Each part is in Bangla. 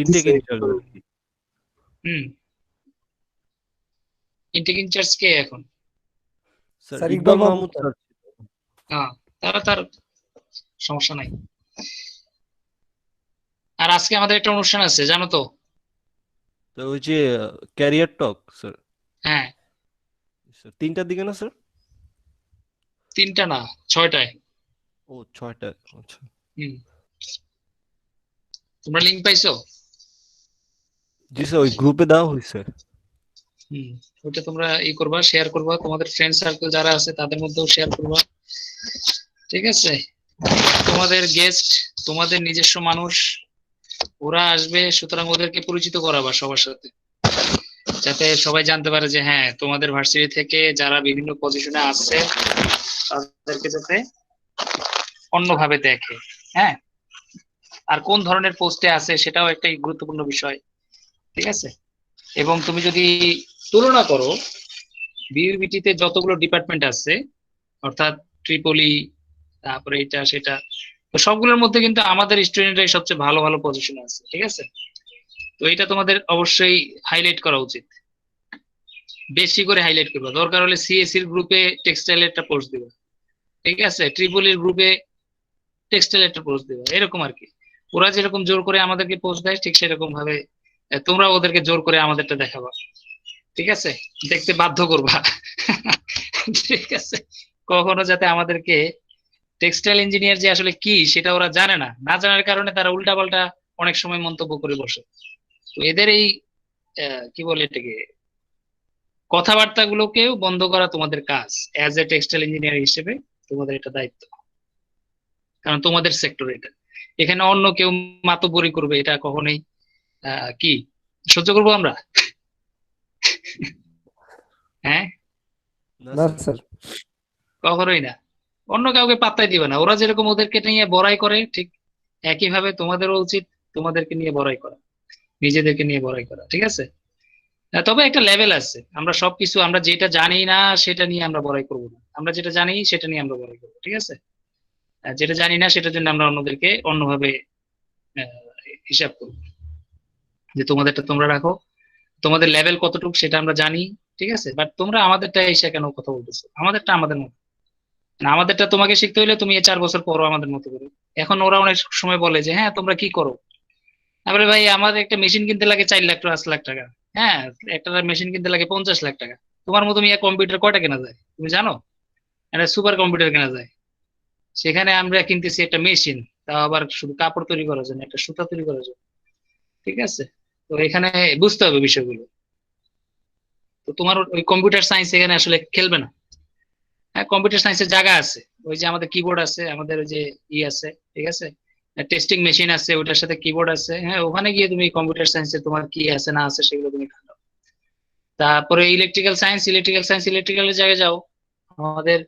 ইনটেক ইনচার্জ আর কি। হুম, ইনটেক ইনচার্জ কে এখন? Sir sir Iqbal Iqbal Mahmud Mahmud sir. Sir. হ্যাঁ, তার সমস্যা নাই। আর আজকে আমাদের একটা অনুষ্ঠান আছে জানো তো? তো ওই যে ক্যারিয়ার টক স্যার, হ্যাঁ, স্যার 3টার দিকে না স্যার? 3টা না, 6টায়। ও 6টা, আচ্ছা। হুম, তোমরা লিঙ্ক পাইছো? জি স্যার, ওই গ্রুপে দেওয়া হয়েছে। হুম, ওটা তোমরা করবা, শেয়ার করবা, তোমাদের ফ্রেন্ড সার্কেল যারা আছে তাদের মধ্যেও শেয়ার করবা। ঠিক আছে? তোমাদের গেস্ট, তোমাদের নিজস্ব মানুষ, ওরা আসবে, সুতরাং ওদেরকে পরিচিত করাবা সবার সাথে, যাতে সবাই জানতে পারে যে হ্যাঁ তোমাদের ভার্সিটি থেকে যারা বিভিন্ন পজিশনে আসছে তাদেরকে যাতে অন্যভাবে দেখে। হ্যাঁ, আর কোন ধরনের পোস্টে আছে সেটাও একটা গুরুত্বপূর্ণ বিষয়। ঠিক আছে? এবং তুমি যদি তুলনা করো বিউবিটিতে যতগুলো ডিপার্টমেন্ট আছে, অর্থাৎ ট্রিপলি, তারপরে এটা সেটা, তো সবগুলোর মধ্যে কিন্তু আমাদের স্টুডেন্টরাই সবচেয়ে ভালো ভালো পজিশনে আছে। ঠিক আছে? তো এটা তোমাদের অবশ্যই হাইলাইট করা উচিত, বেশি করে হাইলাইট করবে। দরকার হলে সিএসসি এর গ্রুপে টেক্সটাইল একটা পোস্ট দিবে, ঠিক আছে, ট্রিপলির গ্রুপে টেক্সটাইল একটা পোস্ট দিবে, এরকম আর কি। ওরা যেরকম জোর করে আমাদেরকে পোস্ট দেয় ঠিক সেরকম ভাবে তোমরা ওদেরকে জোর করে আমাদেরটা দেখাবা। ঠিক আছে? দেখতে বাধ্য করবা। ঠিক আছে? কখনো যাতে আমাদেরকে টেক্সটাইল ইঞ্জিনিয়ার যে আসলে কি সেটা ওরা জানে না, না জানার কারণে তারা উল্টাপাল্টা অনেক সময় মন্তব্য করে বসে। তো এদের এই কি বলে এটাকে, কথাবার্তা গুলোকেও বন্ধ করা তোমাদের কাজ অ্যাজ এ টেক্সটাইল ইঞ্জিনিয়ার হিসেবে। তোমাদের এটা দায়িত্ব, কারণ তোমাদের সেক্টর এটা। এখানে অন্য কেউ মাতব্বরি করবে এটা কখনোই কি সহ্য করবো আমরা? হ্যাঁ, না না স্যার। স্যার। কখনোই না। অন্য কাউকে পাত্তাই দিবে না। ওরা যেরকম ওদেরকে নিয়ে বড়াই করে ঠিক একইভাবে তোমাদেরও উচিত তোমাদেরকে নিয়ে বড়াই করা, নিজেদেরকে নিয়ে বড়াই করা। ঠিক আছে? তবে একটা লেভেল আছে, আমরা সবকিছু, আমরা যেটা জানি না সেটা নিয়ে আমরা বড়াই করবো না, আমরা যেটা জানি সেটা নিয়ে আমরা বড়াই করবো। ঠিক আছে? যেটা জানি না সেটার জন্য আমরা অন্যদেরকে অন্যভাবে আহ, হিসাব করবো, যে তোমাদেরটা তোমরা রাখো, তোমাদের লেভেল কতটুকু সেটা আমরা জানি। ঠিক আছে? বাট তোমরা আমাদেরটা এসে কেন কথা বলতেছো? আমাদেরটা আমাদের মতো না, আমাদেরটা তোমাকে শিখতে হলে তুমি 4 বছর পরও আমাদের মতো করে। এখন ওরা অনেক সময় বলে যে হ্যাঁ তোমরা কি করো, তারপরে ভাই আমাদের একটা মেশিন কিনতে লাগে 4 লাখ 5 লাখ টাকা। হ্যাঁ, একটা মেশিন কিনতে লাগে 50 লাখ টাকা। তোমার মতো মিয়া কম্পিউটার কয়টা কেনা যায় তুমি জানো? একটা সুপার কম্পিউটার কেনা যায়, সেখানে আমরা কিনতেছি একটা মেশিন, তাও আবার শুধু কাপড় তৈরি করার জন্য, একটা সুতা তৈরি করার জন্য। ঠিক আছে? তো এখানে বুঝতে হবে বিষয়গুলো। তো তোমার ওই কম্পিউটার সায়েন্স এখানে আসলে খেলবে না। হ্যাঁ, কম্পিউটার সায়েন্সের জায়গা আছে, ওই যে আমাদের কিবোর্ড আছে, আমাদের ওই যে আছে, ঠিক আছে, টেস্টিং মেশিন আছে, ওটার সাথে কিবোর্ড আছে। হ্যাঁ, ওখানে গিয়ে তুমি কম্পিউটার সায়েন্সে তোমার কি আছে না আছে সেগুলো তুমি খাটো। তারপরে ইলেকট্রিক্যাল সায়েন্সের জায়গায় যাও। আমাদের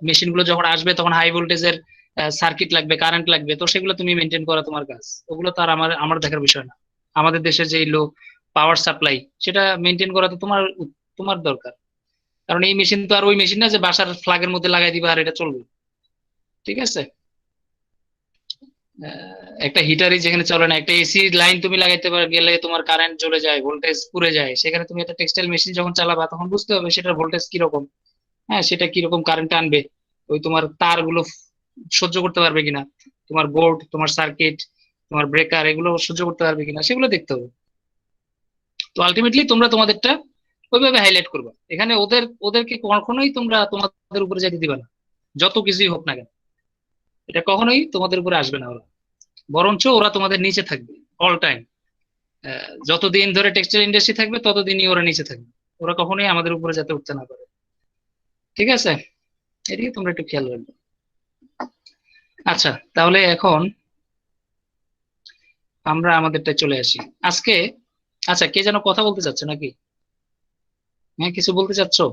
মেশিন গুলো যখন আসবে তখন হাই ভোল্টেজের সার্কিট লাগবে, কারেন্ট লাগবে, তো সেগুলো তুমি মেনটেন করা তোমার কাজ। ওগুলো তো আর আমার আমার দেখার বিষয় না। আমাদের দেশের যে লো পাওয়ার সাপ্লাই সেটা মেনটেন করা তো তোমার তোমার দরকার। কারণ এই মেশিন তো আর ওই মেশিন না যে বাসার ফ্লাগের মধ্যে লাগাই দিবা আর এটা চলবে। ঠিক আছে? একটা হিটারই যেখানে চলে না, একটা এসি লাইন তুমি লাগাইতে পার গেলে তোমার কারেন্ট চলে যায়, ভোল্টেজ পুড়ে যায়, সেখানে তুমি একটা টেক্সটাইল মেশিন যখন চালাবা তখন বুঝতে হবে সেটার ভোল্টেজ কিরকম। হ্যাঁ, সেটা কিরকম কারেন্ট আনবে, ওই তোমার তারগুলো সহ্য করতে পারবে কিনা, তোমার বোর্ড, তোমার সার্কিট, তোমার ব্রেকার, এগুলো সহ্য করতে পারবে কিনা সেগুলো দেখতে হবে। তো আলটিমেটলি তোমরা তোমাদেরটা ওইভাবে হাইলাইট করবা। এখানে ওদেরকে কখনোই তোমরা তোমাদের উপরে যেতে দিবা না, যত কিছুই হোক না কেন। এটা কখনোই তোমাদের উপরে আসবে না ওরা, বরঞ্চ ওরা তোমাদের নিচে থাকবে অল টাইম। যতদিন ধরে টেক্সটাইল ইন্ডাস্ট্রি থাকবে ততদিনই ওরা নিচে থাকবে। ওরা কখনোই আমাদের উপরে যাতে উঠতে না পারে। ঠিক আছে? এদিকে তোমরা একটু খেয়াল রাখবে। আচ্ছা, তাহলে এখন আমরা আমাদেরটা চলে আসি আজকে। আচ্ছা, কে যেন কথা বলতে চাচ্ছে নাকি? হ্যাঁ, কিছু বলতে চাচ্ছো?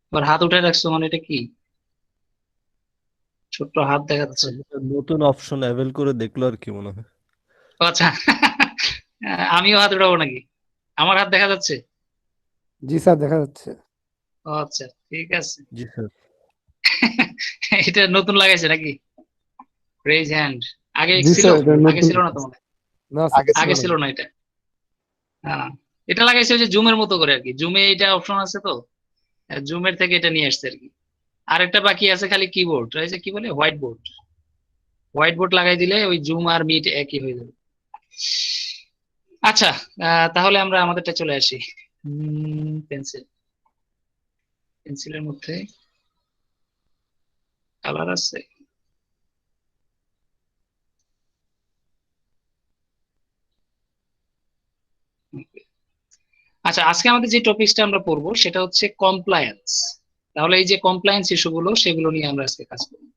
আবার হাত উঠে রাখছো, মানে এটা কি? ছোট্ট হাত দেখা যাচ্ছে। আচ্ছা, যেটা নতুন অপশন অ্যাভেল করে দেখলো আর কি মনে হয়। ও আচ্ছা। আমিও হাত উঠাবো নাকি? আমার হাত দেখা যাচ্ছে? জি স্যার, দেখা যাচ্ছে। ও আচ্ছা, ঠিক আছে। জি স্যার। এটা নতুন লাগাইছে নাকি রেজ হ্যান্ড? আগে জি ছিল? স্যার, এটা আগে নতুন। ছিল না তোমার? না স্যার, আগে ছিল আগে না। ছিল না এটা। হ্যাঁ, এটা লাগাইছে ওই যে জুমের মতো করে আর কি, জুমে এটা অপশন আছে তো, জুমের থেকে এটা নিয়ে আসছে আর কি। আরেকটা বাকি আছে খালি কিবোর্ড, এই যে কি বলে হোয়াইট বোর্ড, হোয়াইট বোর্ড লাগাই দিলে ওই জুম আর মিট একই হয়ে যাবে। আচ্ছা, তাহলে আমরা আমাদেরটা চলে আসি। পেন্সিল, পেন্সিলের মধ্যে কালার আছে। আচ্ছা, আজকে আমাদের যে টপিকসটা আমরা পড়বো সেটা হচ্ছে কমপ্লায়েন্স। তাহলে এই যে কমপ্লায়েন্স ইস্যুগুলো সেগুলো নিয়ে আমরা আজকে কাজ করবো।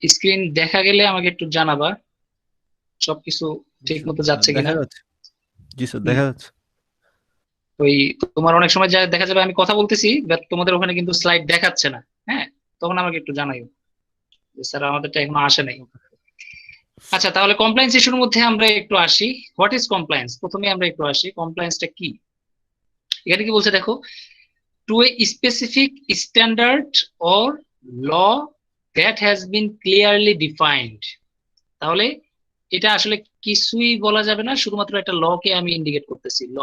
স্ক্রিন দেখা গেলে আমাকে একটু জানাবা সবকিছু জি ঠিক স্যার, মতো যাচ্ছে দেখা কিনা। যাচ্ছে। জি স্যার, হুম। দেখা যাচ্ছে। ওই তোমার অনেক সময় দেখা যাবে আমি কথা বলতেছি বাট তোমাদের ওখানে কিন্তু স্লাইড দেখাচ্ছে না। হ্যাঁ, তখন আমাকে একটু জানাইও যে স্যার আমাদেরটা এখনো আসে নাই। আচ্ছা, তাহলে কমপ্লায়েন্স ইস্যুর মধ্যে আমরা একটু আসি। হোয়াট ইজ কমপ্লায়েন্স, প্রথমে আমরা একটু আসি কমপ্লায়েন্সটা কি। এখানে কি বলছে দেখো, to a specific standard or law that has been clearly defined. তাহলে এটা আসলে কিছুই বলা যাবে না, শুধুমাত্র একটা ল কে আমি ইন্ডিকেট করতেছি, ল।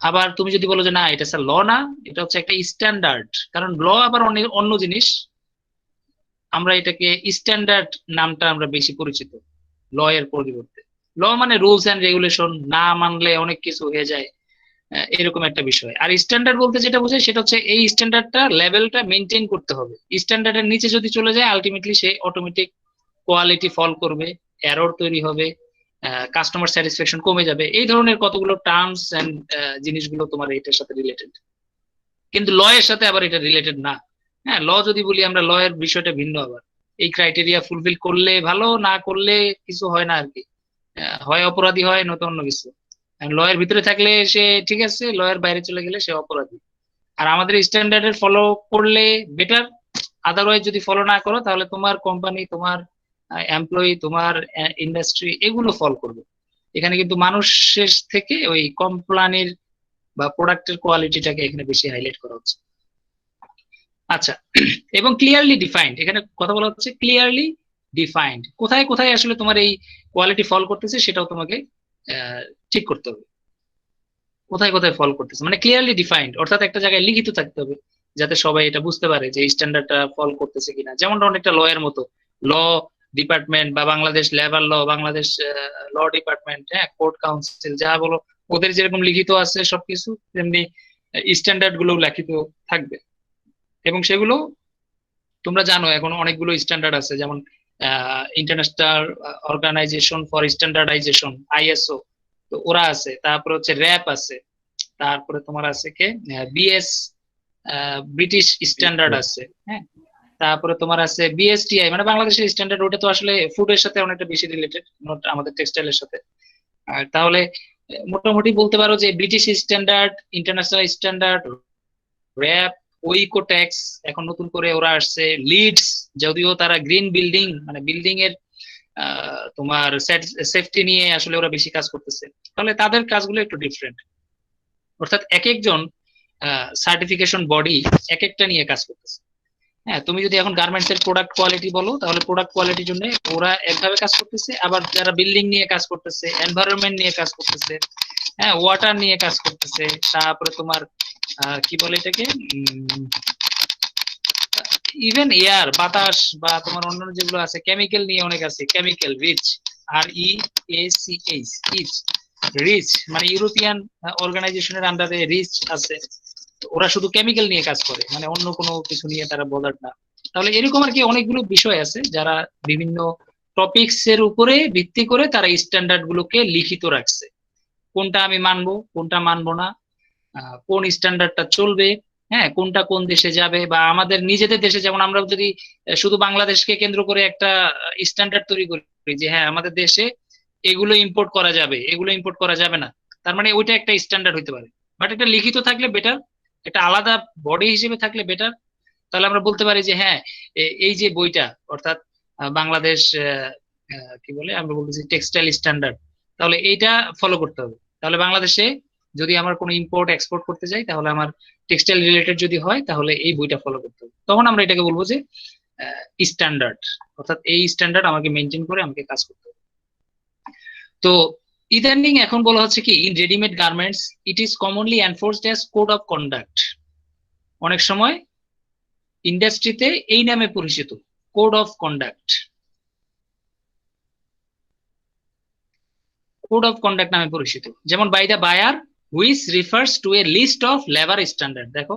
আবার তুমি যদি বলো যে না এটা স্যার ল না, এটা হচ্ছে একটা স্ট্যান্ডার্ড, কারণ ল আবার অনেক অন্য জিনিস। আমরা এটাকে স্ট্যান্ডার্ড নামটা আমরা বেশি পরিচিত ল এর পরিবর্তে। ল মানে রুলস এন্ড রেগুলেশন, না মানলে অনেক কিছু হয়ে যায়, এরকম একটা বিষয়। আর স্ট্যান্ডার্ড বলতে যেটা বোঝায় সেটা হচ্ছে এই স্ট্যান্ডার্ডটা লেভেলটা মেনটেন করতে হবে। স্ট্যান্ডার্ডের নিচে যদি চলে যায় আলটিমেটলি সে অটোমেটিক কোয়ালিটি ফল করবে, এরর তৈরি হবে, কাস্টমার স্যাটিসফ্যাকশন কমে যাবে। এই ধরনের কতগুলো টার্মস এন্ড জিনিসগুলো তোমার এটার সাথে রিলেটেড, কিন্তু ল এর সাথে আবার এটা রিলেটেড না। হ্যাঁ, ল যদি বলি আমরা, ল এর বিষয়টা ভিন্ন। আবার এই ক্রাইটেরিয়া ফুলফিল করলে ভালো, না করলে কিছু হয় না আর কি, হয় অপরাধী হয় নয়তো অন্য কিছু। ল এর ভিতরে থাকলে সে ঠিক আছে, ল এর বাইরে চলে গেলে সে অপরাধী। আর আমাদের স্ট্যান্ডার্ডের ফলো করলে বেটার, আদারওয়াইজ যদি ফলো না করো তাহলে তোমার কোম্পানি, তোমার এমপ্লয়ি, তোমার ইন্ডাস্ট্রি এগুলো ফল করবে। এখানে কিন্তু মানুষের থেকে ওই কোম্পানির বা প্রোডাক্টের কোয়ালিটিটাকে এখানে বেশি হাইলাইট করা হচ্ছে। আচ্ছা, এবং ক্লিয়ারলি ডিফাইন্ড, এখানে কথা বলা হচ্ছে ক্লিয়ারলি ডিফাইন্ড। কোথায় কোথায় আসলে তোমার এই কোয়ালিটি ফল করতেছে সেটাও তোমাকে ঠিক করতে হবে। কোথায় কোথায় ফল করতেছে মানে ক্লিয়ারলি ডিফাইন্ড, অর্থাৎ একটা জায়গায় লিখিত থাকতে হবে যাতে সবাই এটা বুঝতে পারে যে স্ট্যান্ডার্ডটা ফল করতেছে কিনা। যেমন অনেকটা ল এর মতো, ল ডিপার্টমেন্ট বা Bangladesh labour law, Bangladesh law department, হ্যাঁ, কোর্ট কাউন্সিল, যা বলো, ওদের যেরকম লিখিত আছে সবকিছু তেমনি স্ট্যান্ডার্ড গুলো লিখিত থাকবে। এবং সেগুলো তোমরা জানো এখন অনেকগুলো স্ট্যান্ডার্ড আছে, যেমন International Organization for Standardization, ISO, তো ওরা আছে। তারপরে হচ্ছে র্যাপ আছে, তারপরে তোমার আছে কে বিএস, ব্রিটিশ স্ট্যান্ডার্ড আছে, হ্যাঁ। তারপরে তোমার আছে বিএসটিআই মানে বাংলাদেশের স্ট্যান্ডার্ড, ওটা তো আসলে ফুডের সাথে অনেকটা বেশি রিলেটেড, নট আমাদের টেক্সটাইলের সাথে। আর তাহলে মোটামুটি বলতে পারো যে British standard, international standard, WRAP, Oekotex, এখন নতুন করে ওরা আসছে লিডস, যদিও তারা গ্রিন বিল্ডিং মানে বিল্ডিং এর তোমার সেফটি নিয়ে আসলে ওরা বেশি কাজ করতেছে। তাহলে তাদের কাজগুলো একটু ডিফারেন্ট, অর্থাৎ এক একজন সার্টিফিকেশন বডি এক একটা নিয়ে কাজ করতেছে। হ্যাঁ, তুমি যদি এখন গার্মেন্টস এর প্রোডাক্ট কোয়ালিটি বলো তাহলে প্রোডাক্ট কোয়ালিটির জন্য ওরা একভাবে কাজ করতেছে, আবার যারা বিল্ডিং নিয়ে কাজ করতেছে, এনভায়রনমেন্ট নিয়ে কাজ করতেছে, হ্যাঁ, ওয়াটার নিয়ে কাজ করতেছে, তারপরে তোমার কি বলে এটাকে, ইভেন এয়ার, বাতাস, বা তোমার অন্যান্য যেগুলো আছে কেমিক্যাল নিয়ে অনেক আছে, কেমিক্যাল রিচ, REACH, রিচ মানে ইউরোপিয়ান অর্গানাইজেশনের আন্ডারে রিচ আছে। ওরা শুধু কেমিক্যাল নিয়ে কাজ করে, মানে অন্য কোনো কিছু নিয়ে তারা বদার না। তাহলে এরকম আর কি অনেকগুলো বিষয় আছে যারা বিভিন্ন টপিকস এর উপরে ভিত্তি করে তারা স্ট্যান্ডার্ড গুলোকে লিখিত রাখছে, কোনটা আমি মানবো কোনটা মানবো না, কোন স্ট্যান্ডার্ডটা চলবে, হ্যাঁ, কোনটা কোন দেশে যাবে। বা আমাদের নিজেদের দেশে যেমন আমরা যদি শুধু বাংলাদেশকে কেন্দ্র করে একটা স্ট্যান্ডার্ড তৈরি করি যে হ্যাঁ আমাদের দেশে এগুলো ইম্পোর্ট করা যাবে, এগুলো ইম্পোর্ট করা যাবে না, তার মানে ওইটা একটা স্ট্যান্ডার্ড হইতে পারে। বাট এটা লিখিত থাকলে বেটার, এটা আলাদা বডি হিসেবে থাকলে বেটার। তাহলে আমরা বলতে পারি যে হ্যাঁ এই যে বইটা, অর্থাৎ বাংলাদেশ কি বলে আমরা বলতেছি টেক্সটাইল স্ট্যান্ডার্ড, তাহলে এইটা ফলো করতে হবে। তাহলে বাংলাদেশে যদি আমার কোনো ইম্পোর্ট এক্সপোর্ট করতে যাই তাহলে আমার টেক্সটাইল রিলেটেড যদি হয় তাহলে এই বইটা ফলো করতে হবে, তখন আমরা এটাকে বলবো যে স্ট্যান্ডার্ড, অর্থাৎ এই স্ট্যান্ডার্ড আমাকে মেনটেন করে আমাকে কাজ করতে হবে। তো ইদানিং এখন বলা হচ্ছে কি, in readymade garments it is commonly enforced as code of conduct. অনেক সময় ইন্ডাস্ট্রিতে এই নামে পরিচিত, code of conduct, code of conduct নামে পরিচিত। যেমন by the buyer which refers to a list of labour standard. দেখো,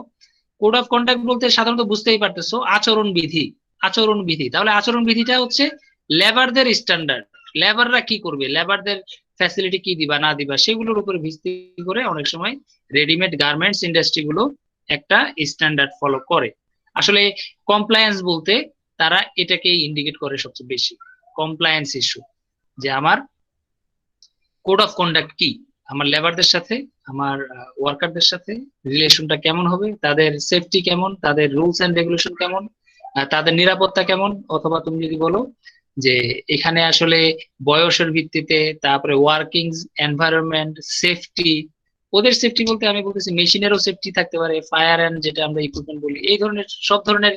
কোড অফ কন্ডাক্ট বলতে সাধারণত বুঝতেই পারতেছো আচরণ বিধি, আচরণ বিধি। তাহলে আচরণ বিধিটা হচ্ছে লেবারদের স্ট্যান্ডার্ড, লেবাররা কি করবে, লেবারদের ফ্যাসিলিটি কি দিবা না দিবা সেগুলোর উপর ভিত্তি করে অনেক সময় রেডিমেড গার্মেন্টস ইন্ডাস্ট্রি গুলো একটা স্ট্যান্ডার্ড ফলো করে। আসলে কমপ্লায়েন্স বলতে তারা এটাকেই ইন্ডিকেট করে সবচেয়ে বেশি, কমপ্লায়েন্স ইস্যু, যে আমার কোড অফ কন্ডাক্ট কি, আমার লেবারদের সাথে আমার ওয়ার্কারদের সাথে রিলেশনটা কেমন হবে, তাদের সেফটি কেমন, তাদের রুলস এন্ড রেগুলেশন কেমন, তাদের নিরাপত্তা কেমন। অথবা তুমি যদি বলো যে এখানে আসলে বয়সের ভিত্তিতে, তারপরে ওয়ার্কিং এনভায়রনমেন্ট, সেফটি, ওদের সেফটি বলতে আমি বলতেছি মেশিনেরও সেফটি থাকতে পারে, ফায়ার এন্ড যেটা আমরা ইকুইপমেন্ট বলি, এই ধরনের সব ধরনের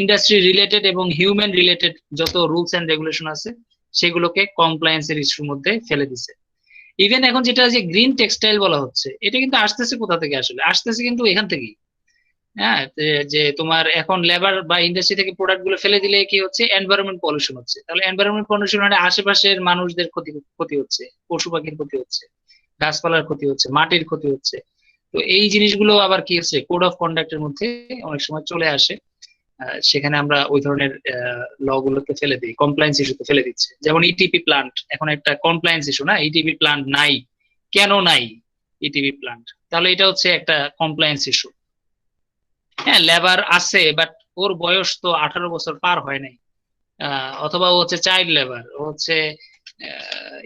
ইন্ডাস্ট্রি রিলেটেড এবং হিউম্যান রিলেটেড যত রুলস এন্ড রেগুলেশন আছে সেগুলোকে কমপ্লায়েন্সের ইস্যুর মধ্যে ফেলে দিছে। ইভেন এখন যেটা যে গ্রিন টেক্সটাইল বলা হচ্ছে, এটা কিন্তু আসতেছে কোথা থেকে, আসলে আসতেছে কিন্তু এখান থেকেই। হ্যাঁ, যে তোমার এখন লেবার বা ইন্ডাস্ট্রি থেকে প্রোডাক্ট গুলো ফেলে দিলে কি হচ্ছে, এনভায়রনমেন্ট পলিউশন হচ্ছে। তাহলে এনভায়রনমেন্ট পলিউশন মানে আশেপাশের মানুষদের ক্ষতি, ক্ষতি হচ্ছে, পশু পাখির ক্ষতি হচ্ছে, গাছপালার ক্ষতি হচ্ছে, মাটির ক্ষতি হচ্ছে। তো এই জিনিসগুলো আবার কি হচ্ছে, কোড অফ কন্ডাক্টের মধ্যে অনেক সময় চলে আসে। সেখানে আমরা ওই ধরনের ল গুলোকে ফেলে দিই, কমপ্লায়েন্স ইস্যুতে ফেলে দিচ্ছে। যেমন ইটিপি প্লান্ট এখন একটা কমপ্লায়েন্স ইস্যু না, ইটিপি প্লান্ট নাই, কেন নাই ইটিপি প্লান্ট, তাহলে এটা হচ্ছে একটা কমপ্লায়েন্স ইস্যু। হ্যাঁ, লেবার আছে বাট ওর বয়স তো 18 বছর পার হয় নাই, অথবা ও হচ্ছে চাইল্ড লেবার, ও হচ্ছে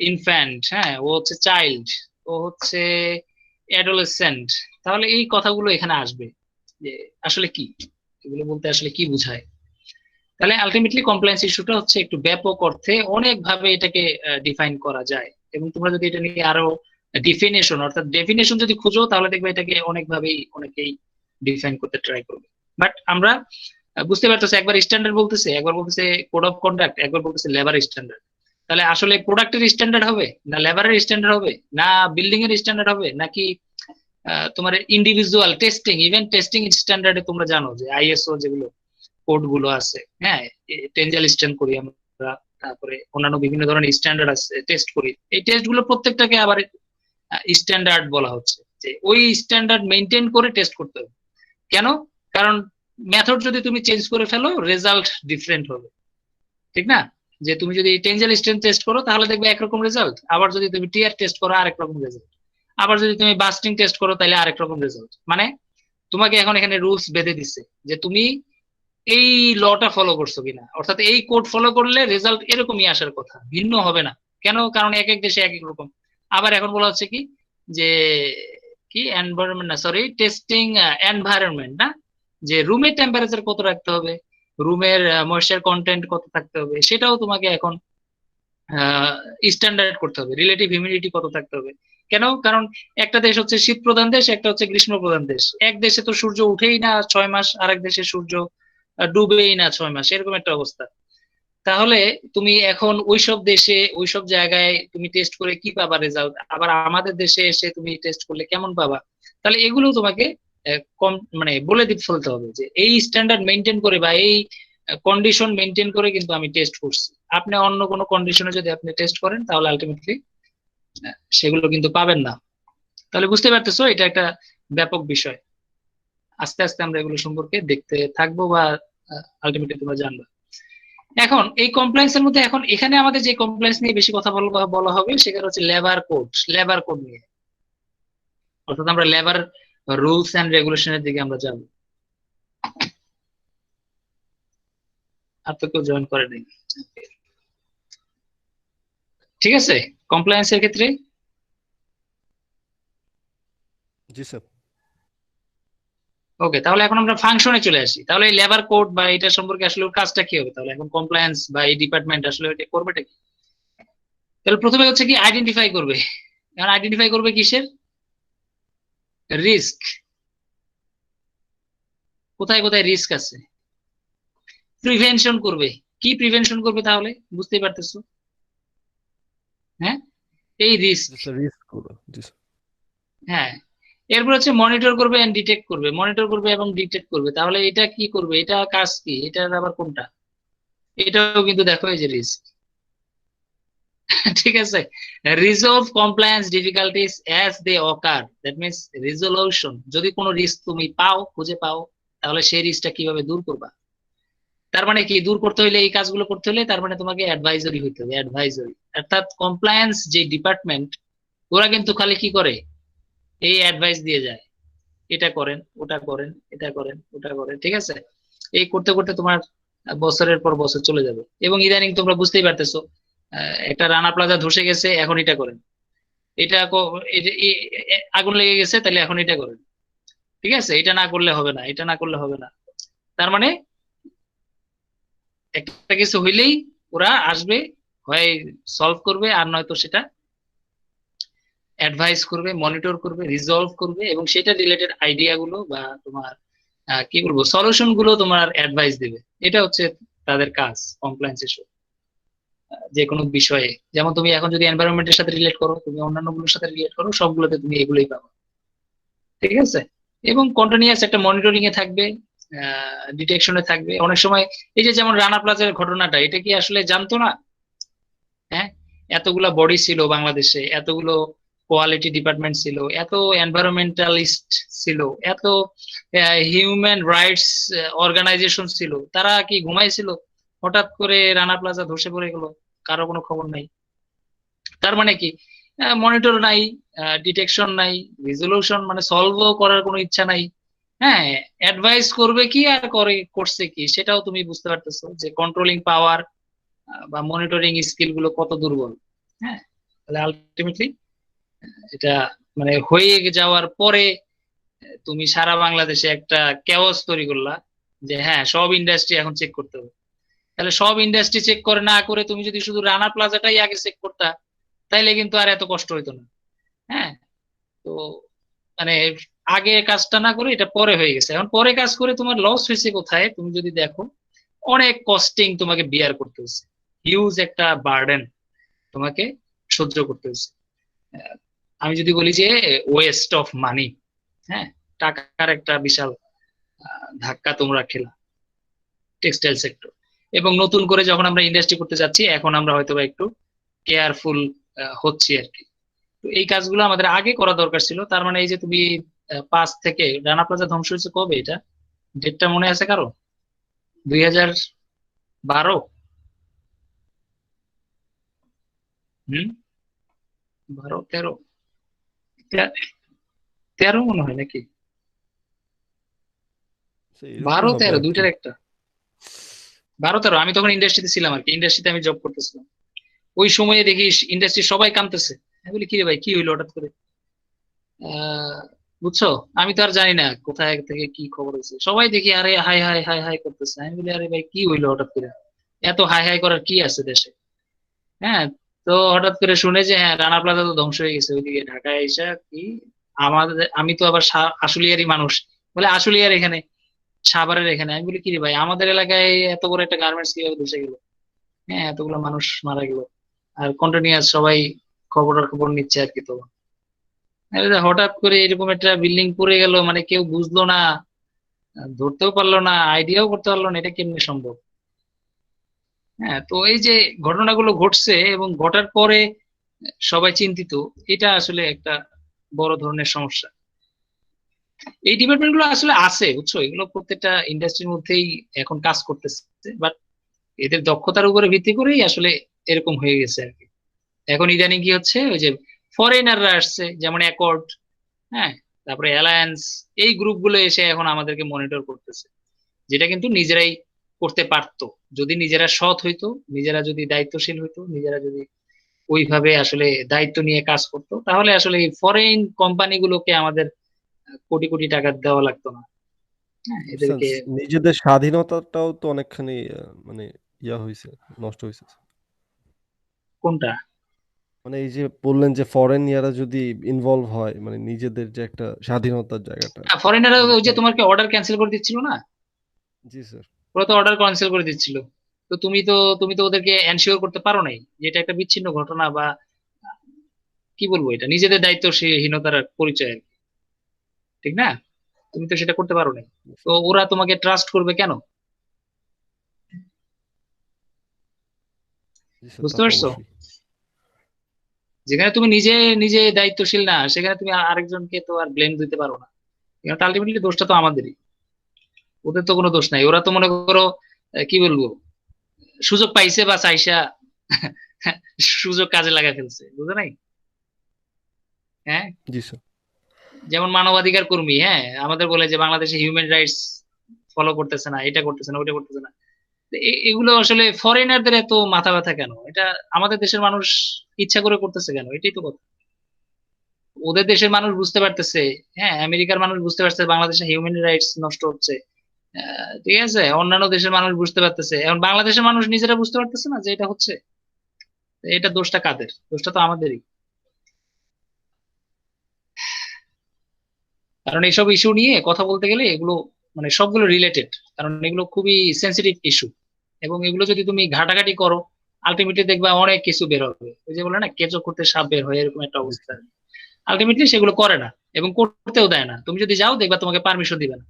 ইনফ্যান্ট, হ্যাঁ ও হচ্ছে চাইল্ড, ও হচ্ছে অ্যাডোলেসেন্ট। তাহলে এই কথাগুলো এখানে আসবে যে আসলে কি, এগুলো বলতে আসলে কি বোঝায়। তাহলে আলটিমেটলি কমপ্লায়েন্স ইস্যুটা হচ্ছে একটু ব্যাপক অর্থে অনেক ভাবে এটাকে ডিফাইন করা যায়। এবং তোমরা যদি এটা নিয়ে আরো ডিফিনেশন অর্থাৎ ডেফিনেশন যদি খুঁজো তাহলে দেখবে এটাকে অনেকভাবেই অনেকেই ডিফাইন করতে ট্রাই করবে। বাট আমরা বুঝতে পারতেছি, একবার স্ট্যান্ডার্ড বলতেছে, একবার বলতেছে কোড অফ কন্ডাক্ট, একবার বলতেছে লেবার স্ট্যান্ডার্ড। তাহলে আসলে প্রোডাক্টের স্ট্যান্ডার্ড হবে না লেবারের স্ট্যান্ডার্ড হবে না বিল্ডিং এর স্ট্যান্ডার্ড হবে নাকি তোমার ইন্ডিভিজুয়াল টেস্টিং, ইভেন টেস্টিং স্ট্যান্ডার্ডে তোমরা জানো যে আইএসও যেগুলো কোড গুলো আছে, হ্যাঁ টেনজাল স্ট্যান্ড করি আমরা, তারপরে অন্যান্য বিভিন্ন ধরনের স্ট্যান্ডার্ড আছে, টেস্ট করি। এই টেস্ট গুলো প্রত্যেকটাকে আবার স্ট্যান্ডার্ড বলা হচ্ছে, যে ওই স্ট্যান্ডার্ড মেনটেন করে টেস্ট করতে হবে। কেন? কারণ মেথড যদি তুমি চেঞ্জ করে ফেলো রেজাল্ট ডিফারেন্ট হবে, ঠিক না? যে তুমি যদি টেনজাল স্ট্যান্ড টেস্ট করো তাহলে দেখবে একরকম রেজাল্ট, আবার যদি তুমি টিআর টেস্ট করো আরেক রকম রেজাল্ট, আবার যদি তুমি বাস্টিং টেস্ট করো তাহলে আরেক রকম রেজাল্ট। মানে তোমাকে এখন এখানে রুলস বেঁধে দিছে যে তুমি এই লটা ফলো করছো কিনা, অর্থাৎ এই কোড ফলো করলে রেজাল্ট এরকমই আসার কথা, ভিন্ন হবে না। কেন? কারণ এক এক দেশে এক এক রকম। আবার এখন বলা হচ্ছে কি যে কি এনভায়রনমেন্ট না সরি টেস্টিং এনভায়রনমেন্ট না, যে রুমের টেম্পারেচার কত রাখতে হবে, রুমের ময়েশ্চার কন্টেন্ট কত থাকতে হবে, সেটাও তোমাকে এখন স্ট্যান্ডার্ড করতে হবে, রিলেটিভ হিউমিডিটি কত থাকতে হবে। কেন? কারণ একটা দেশ হচ্ছে শীত প্রধান দেশ, একটা হচ্ছে গ্রীষ্ম প্রধান দেশ। এক দেশে তো সূর্য উঠেই না 6 মাস, আরেক দেশে সূর্য ডুবেই না 6 মাস, এরকম একটা অবস্থা। তাহলে তুমি এখন ওইসব দেশে ওইসব জায়গায় তুমি টেস্ট করে কি পাবা রেজাল্ট, আবার আমাদের দেশে এসে তুমি টেস্ট করলে কেমন পাবা। তাহলে এগুলো তোমাকে কম মানে বলে দিতে ফেলতে হবে যে এই স্ট্যান্ডার্ড মেনটেন করে বা এই কন্ডিশন মেনটেন করে কিন্তু আমি টেস্ট করছি। আপনি অন্য কোনো কন্ডিশনে যদি আপনি টেস্ট করেন তাহলে আলটিমেটলি সেগুলো কিন্তু পাবেন না। তাহলে বুঝতে পারতেছো এটা একটা ব্যাপক বিষয়। আস্তে আস্তে আমরা এগুলো সম্পর্কে দেখতে থাকবো বা আলটিমেটলি তোমরা জানবে। এখন এই কমপ্লায়েন্স এর মধ্যে এখন এখানে আমাদের যে কমপ্লায়েন্স নিয়ে বেশি কথা বলা হবে সেটা হচ্ছে লেবার কোড, লেবার কোড নিয়ে, অর্থাৎ আমরা লেবার রুলস এন্ড রেগুলেশনের দিকে আমরা যাব। আর তো কেউ জয়েন করে নেই, ঠিক আছে? কমপ্লায়েন্স এর ক্ষেত্রে জি স্যার। ওকে, তাহলে এখন আমরা ফাংশনে চলে আসি। তাহলে এই লেবার কোড বা এটা সম্পর্কে আসলে ওর কাজটা কি হবে, তাহলে এখন কমপ্লায়েন্স বা এই ডিপার্টমেন্ট আসলে এটা করবেটা কি? তাহলে প্রথমে হচ্ছে কি আইডেন্টিফাই করবে। এখন আইডেন্টিফাই করবে কিসের? রিস্ক, কোথায় কোথায় রিস্ক আছে। প্রিভেনশন করবে। কি প্রিভেনশন করবে তাহলে? বুঝতেই পারতেছো? হ্যাঁ, এই রিস্ক। জি স্যার, রিস্ক গুলো। জি স্যার। হ্যাঁ, এরপর হচ্ছে মনিটর করবে এন্ড ডিটেক্ট করবে, মনিটর করবে এবং ডিটেক্ট করবে। তাহলে এটা কি করবে? এটা কাজ কি? এটার আবার কোনটা? এটাও কিন্তু দেখো এই যে রিস্ক। ঠিক আছে। Resolve compliance difficulties as they occur, that means resolution. যদি কোনো রিস্ক তুমি পাও, খুঁজে পাও, তাহলে সেই রিস্কটা কিভাবে দূর করবা? তার মানে কি, দূর করতে হলে, এই কাজগুলো করতে হলে তার মানে তোমাকে অ্যাডভাইজরি হইতে হবে, অ্যাডভাইজরি। অর্থাৎ কমপ্লায়েন্স যে ডিপার্টমেন্ট, ওরা কিন্তু খালি কি করে, এই অ্যাডভাইস দিয়ে যায়, এটা করেন, ওটা করেন, এটা করেন, ওটা করেন, ঠিক আছে। এই করতে করতে তোমার বছরের পর বছর চলে যাবে। এবং ইদানিং তোমরা বুঝতেই পারতেছো, একটা রানা প্লাজা ধসে গেছে, এখন এটা করেন, এটা আগুন লেগে গেছে, তাহলে এখন এটা করেন। ঠিক আছে, এটা না করলে হবে না, এটা না করলে হবে না। তার মানে একটা কিছু হইলেই ওরা আসবে, হয় সলভ করবে, আর নয়তো সেটা অ্যাডভাইস করবে, মনিটর করবে, রিজলভ করবে, এবং সেটা রিলেটেড আইডিয়া গুলো বা তোমার কি বলবো, সলিউশন গুলো তোমার অ্যাডভাইস দিবে। এটা হচ্ছে তাদের কাজ কমপ্লায়েন্স ইস্যু, যে কোনো বিষয়ে। যেমন তুমি এখন যদি এনভায়রনমেন্টের সাথে রিলেট করো, তুমি অন্যান্য গুলোর সাথে রিলেট করো, সবগুলোতে তুমি এগুলোই পাবে। ঠিক আছে। এবং কন্টিনিউয়াস একটা মনিটরিং এ থাকবে, ডিটেকশনে থাকবে। অনেক সময় এই যে যেমন রানা প্লাজার ঘটনাটা, এটা কি আসলে জানতো না? হ্যাঁ, এতগুলা বডি ছিল বাংলাদেশে, এতগুলো কোয়ালিটি ডিপার্টমেন্ট ছিল, এত এনভায়রনমেন্টালিস্ট ছিল, এত হিউম্যান রাইটস অর্গানাইজেশন ছিল, তারা কি ঘুমাইছিল? হঠাৎ করে রানা প্লাজা ধসে পড়ে গেল, কারো কোনো খবর নাই। তার মানে কি, মনিটর নাই, ডিটেকশন নাই, রিজলিউশন মানে সলভও করার কোনো ইচ্ছা নাই। হ্যাঁ, অ্যাডভাইস করবে কি আর করছে কি, সেটাও তুমি বুঝতে পারতেছো যে কন্ট্রোলিং পাওয়ার বা মনিটরিং স্কিল গুলো কত দুর্বল। হ্যাঁ, তাহলে আলটিমেটলি এটা মানে হয়ে যাওয়ার পরে তুমি সারা বাংলাদেশে একটা কেওস তৈরি করলা, যে হ্যাঁ সব ইন্ডাস্ট্রি এখন চেক করতে হবে। তাহলে সব ইন্ডাস্ট্রি চেক করে না করে তুমি যদি শুধু রানা প্লাজাটাই আগে চেক করতা, তাইলে কিন্তু আর এত কষ্ট হইতো না। হ্যাঁ, তো মানে আগে কাজটা না করে এটা পরে হয়ে গেছে। এখন পরে কাজ করে তোমার লস হয়েছে কোথায় তুমি যদি দেখো, অনেক কস্টিং তোমাকে বিয়ার করতে হচ্ছে, হিউজ একটা বার্ডেন তোমাকে সহ্য করতে হচ্ছে। আহ, আমি যদি বলি যে ওয়েস্ট অফ মানি, হ্যাঁ, টাকার একটা বিশাল ধাক্কা তোমরা খেলা টেক্সটাইল সেক্টর। এবং নতুন করে যখন আমরা ইন্ডাস্ট্রি করতে যাচ্ছি, এখন আমরা হয়তো বা একটু কেয়ারফুল হচ্ছি আর কি। তো এই কাজগুলো আমাদের আগে করা দরকার ছিল। তার মানে এই যে তুমি 5 থেকে রানা প্লাজা ধ্বংস হয়েছে কবে, এটা ডেটটা মনে আছে কারো? 2012? হুম, 12, 13, 13 মনে হয় নাকি? স্যার, এরকম 12, হবে 13 আর কি। দুইটার একটা। 12, 13, আমি তখন ইন্ডাস্ট্রিতে ছিলাম আর কি, ইন্ডাস্ট্রিতে আমি জব করতেছিলাম। ওই সময়ে দেখি ইন্ডাস্ট্রি সবাই কাঁদতেছে। আমি বলি কি রে ভাই, কি হইলো হঠাৎ করে? আহ বুঝছো, আমি তো আর জানি না কোথায় থেকে কি খবর হয়েছে, সবাই দেখি আরে হাই হাই হাই হাই করতেছে। আমি বলি আরে ভাই কি হইলো হঠাৎ করে, এত হাই হাই করার কি আছে দেশে? হ্যাঁ, তো হঠাৎ করে শুনে যে হ্যাঁ রানা প্লাজা তো ধ্বংস হয়ে গেছে ওইদিকে ঢাকায় এসে কি। আমাদের, আমি তো আবার আশুলিয়ারই মানুষ, বলে আশুলিয়ার এখানে, সাভারের এখানে। আমি বলি কি রে ভাই, আমাদের এলাকায় এত বড় একটা গার্মেন্টস কিভাবে ধসে গেল? হ্যাঁ, এতগুলো মানুষ মারা গেল, আর কন্টিনিউয়াস সবাই খবর নিচ্ছে আর কি। তো এই যে হঠাৎ করে এরকম একটা বিল্ডিং পড়ে গেল, মানে কেউ বুঝলো না, ধরতেও পারলো না, আইডিয়াও করতে পারলো না, এটা কেমনে সম্ভব? হ্যাঁ, তো এই যে ঘটনাগুলো ঘটছে এবং ঘটার পরে সবাই চিন্তিত, এটা আসলে একটা বড় ধরনের সমস্যা। এই ডিপার্টমেন্ট গুলো আসলে আছে, বুঝছো, এগুলো প্রত্যেকটা ইন্ডাস্ট্রির মধ্যেই এখন কাজ করতেছে, বাট এদের দক্ষতার উপরে ভিত্তি করেই আসলে এরকম হয়ে গেছে আর কি। এখন ইদানিং কি হচ্ছে, ওই যে ফরেনাররা আসছে, যেমন অ্যাকর্ড, হ্যাঁ, তারপরে অ্যালায়েন্স, এই গ্রুপগুলো এসে এখন আমাদেরকে মনিটর করতেছে, যেটা কিন্তু নিজেরাই করতে পারতো যদি নিজেরা সৎ হইতো, নিজেরা যদি দায়িত্বশীল হইতো, নিজেরা যদি ওইভাবে আসলে দায়িত্ব নিয়ে কাজ করতো, তাহলে আসলে এই ফরেন কোম্পানিগুলোকে আমাদের কোটি কোটি টাকা দেওয়া লাগতো না। হ্যাঁ, স্যার, এদেরকে। নিজেদের স্বাধীনতাটাও তো অনেকখানি মানে হয়েছে, নষ্ট হয়েছে। কোনটা? মানে এই যে বললেন যে ফরেন ইয়ারা যদি ইনভলভ হয়, মানে নিজেদের যে একটা স্বাধীনতার জায়গাটা। ফরেনাররা মানে ওই যে তোমাকে অর্ডার ক্যান্সেল করে দিচ্ছিল না, জি স্যার। ওরা তো অর্ডার ক্যান্সেল করে দিচ্ছিল। তো তুমি তো ওদেরকে এনশিওর করতে পারো নাই যে এটা একটা বিচ্ছিন্ন ঘটনা, বা কি বলবো, এটা নিজেদের দায়িত্বহীনতার পরিচয় আর কি, ঠিক না? তুমি তো সেটা করতে পারো নাই। তো ওরা তোমাকে ট্রাস্ট করবে কেন? জি স্যার, তা বুঝতে তো পারছো? অবশ্যই। যেখানে তুমি নিজে নিজে দায়িত্বশীল না, সেখানে তুমি আরেকজনকে তো আর ব্লেম দিতে পারো না। আলটিমেটলি দোষটা তো আমাদেরই, ওদের তো কোনো দোষ নাই। ওরা তো মনে করো কি বলবো, সুযোগ পাইছে বা চাইসা সুযোগ কাজে লাগা ফেলছে, বুঝো নাই? হ্যাঁ, জি স্যার। যেমন মানবাধিকার কর্মী, হ্যাঁ, আমাদের বলে যে বাংলাদেশে হিউম্যান রাইটস ফলো করতেছে না, এটা করতেছে না, ওইটা করতেছে না। তো এগুলো আসলে ফরেনারদের এত মাথা ব্যথা কেন? এটা আমাদের দেশের মানুষ ইচ্ছা করে করতেছে কেন? এটাই তো কথা। ওদের দেশের মানুষ বুঝতে পারতেছে, হ্যাঁ, আমেরিকার মানুষ বুঝতে পারছে বাংলাদেশে হিউম্যান রাইটস নষ্ট হচ্ছে। ঠিক আছে, অন্যান্য দেশের মানুষ বুঝতে পারতেছে, এখন বাংলাদেশের মানুষ নিজেরা বুঝতে পারতেছে না যে এটা হচ্ছে। তো এটা দোষটা কাদের? দোষটা তো আমাদেরই। কারণ এইসব ইস্যু নিয়ে কথা বলতে গেলে এগুলো মানে সবগুলো রিলেটেড, কারণ এগুলো খুবই সেন্সিটিভ ইস্যু। এবং এগুলো যদি তুমি ঘাটাঘাটি করো, আলটিমেটলি দেখবা অনেক কিছু বের হবে। ওই যে বলে না, কেঁচো করতে সাপ বের হয়, এরকম একটা জি অবস্থা। স্যার। আলটিমেটলি সেগুলো করে না এবং করতেও দেয় না। তুমি যদি যাও দেখবা তোমাকে পারমিশন দিবে না।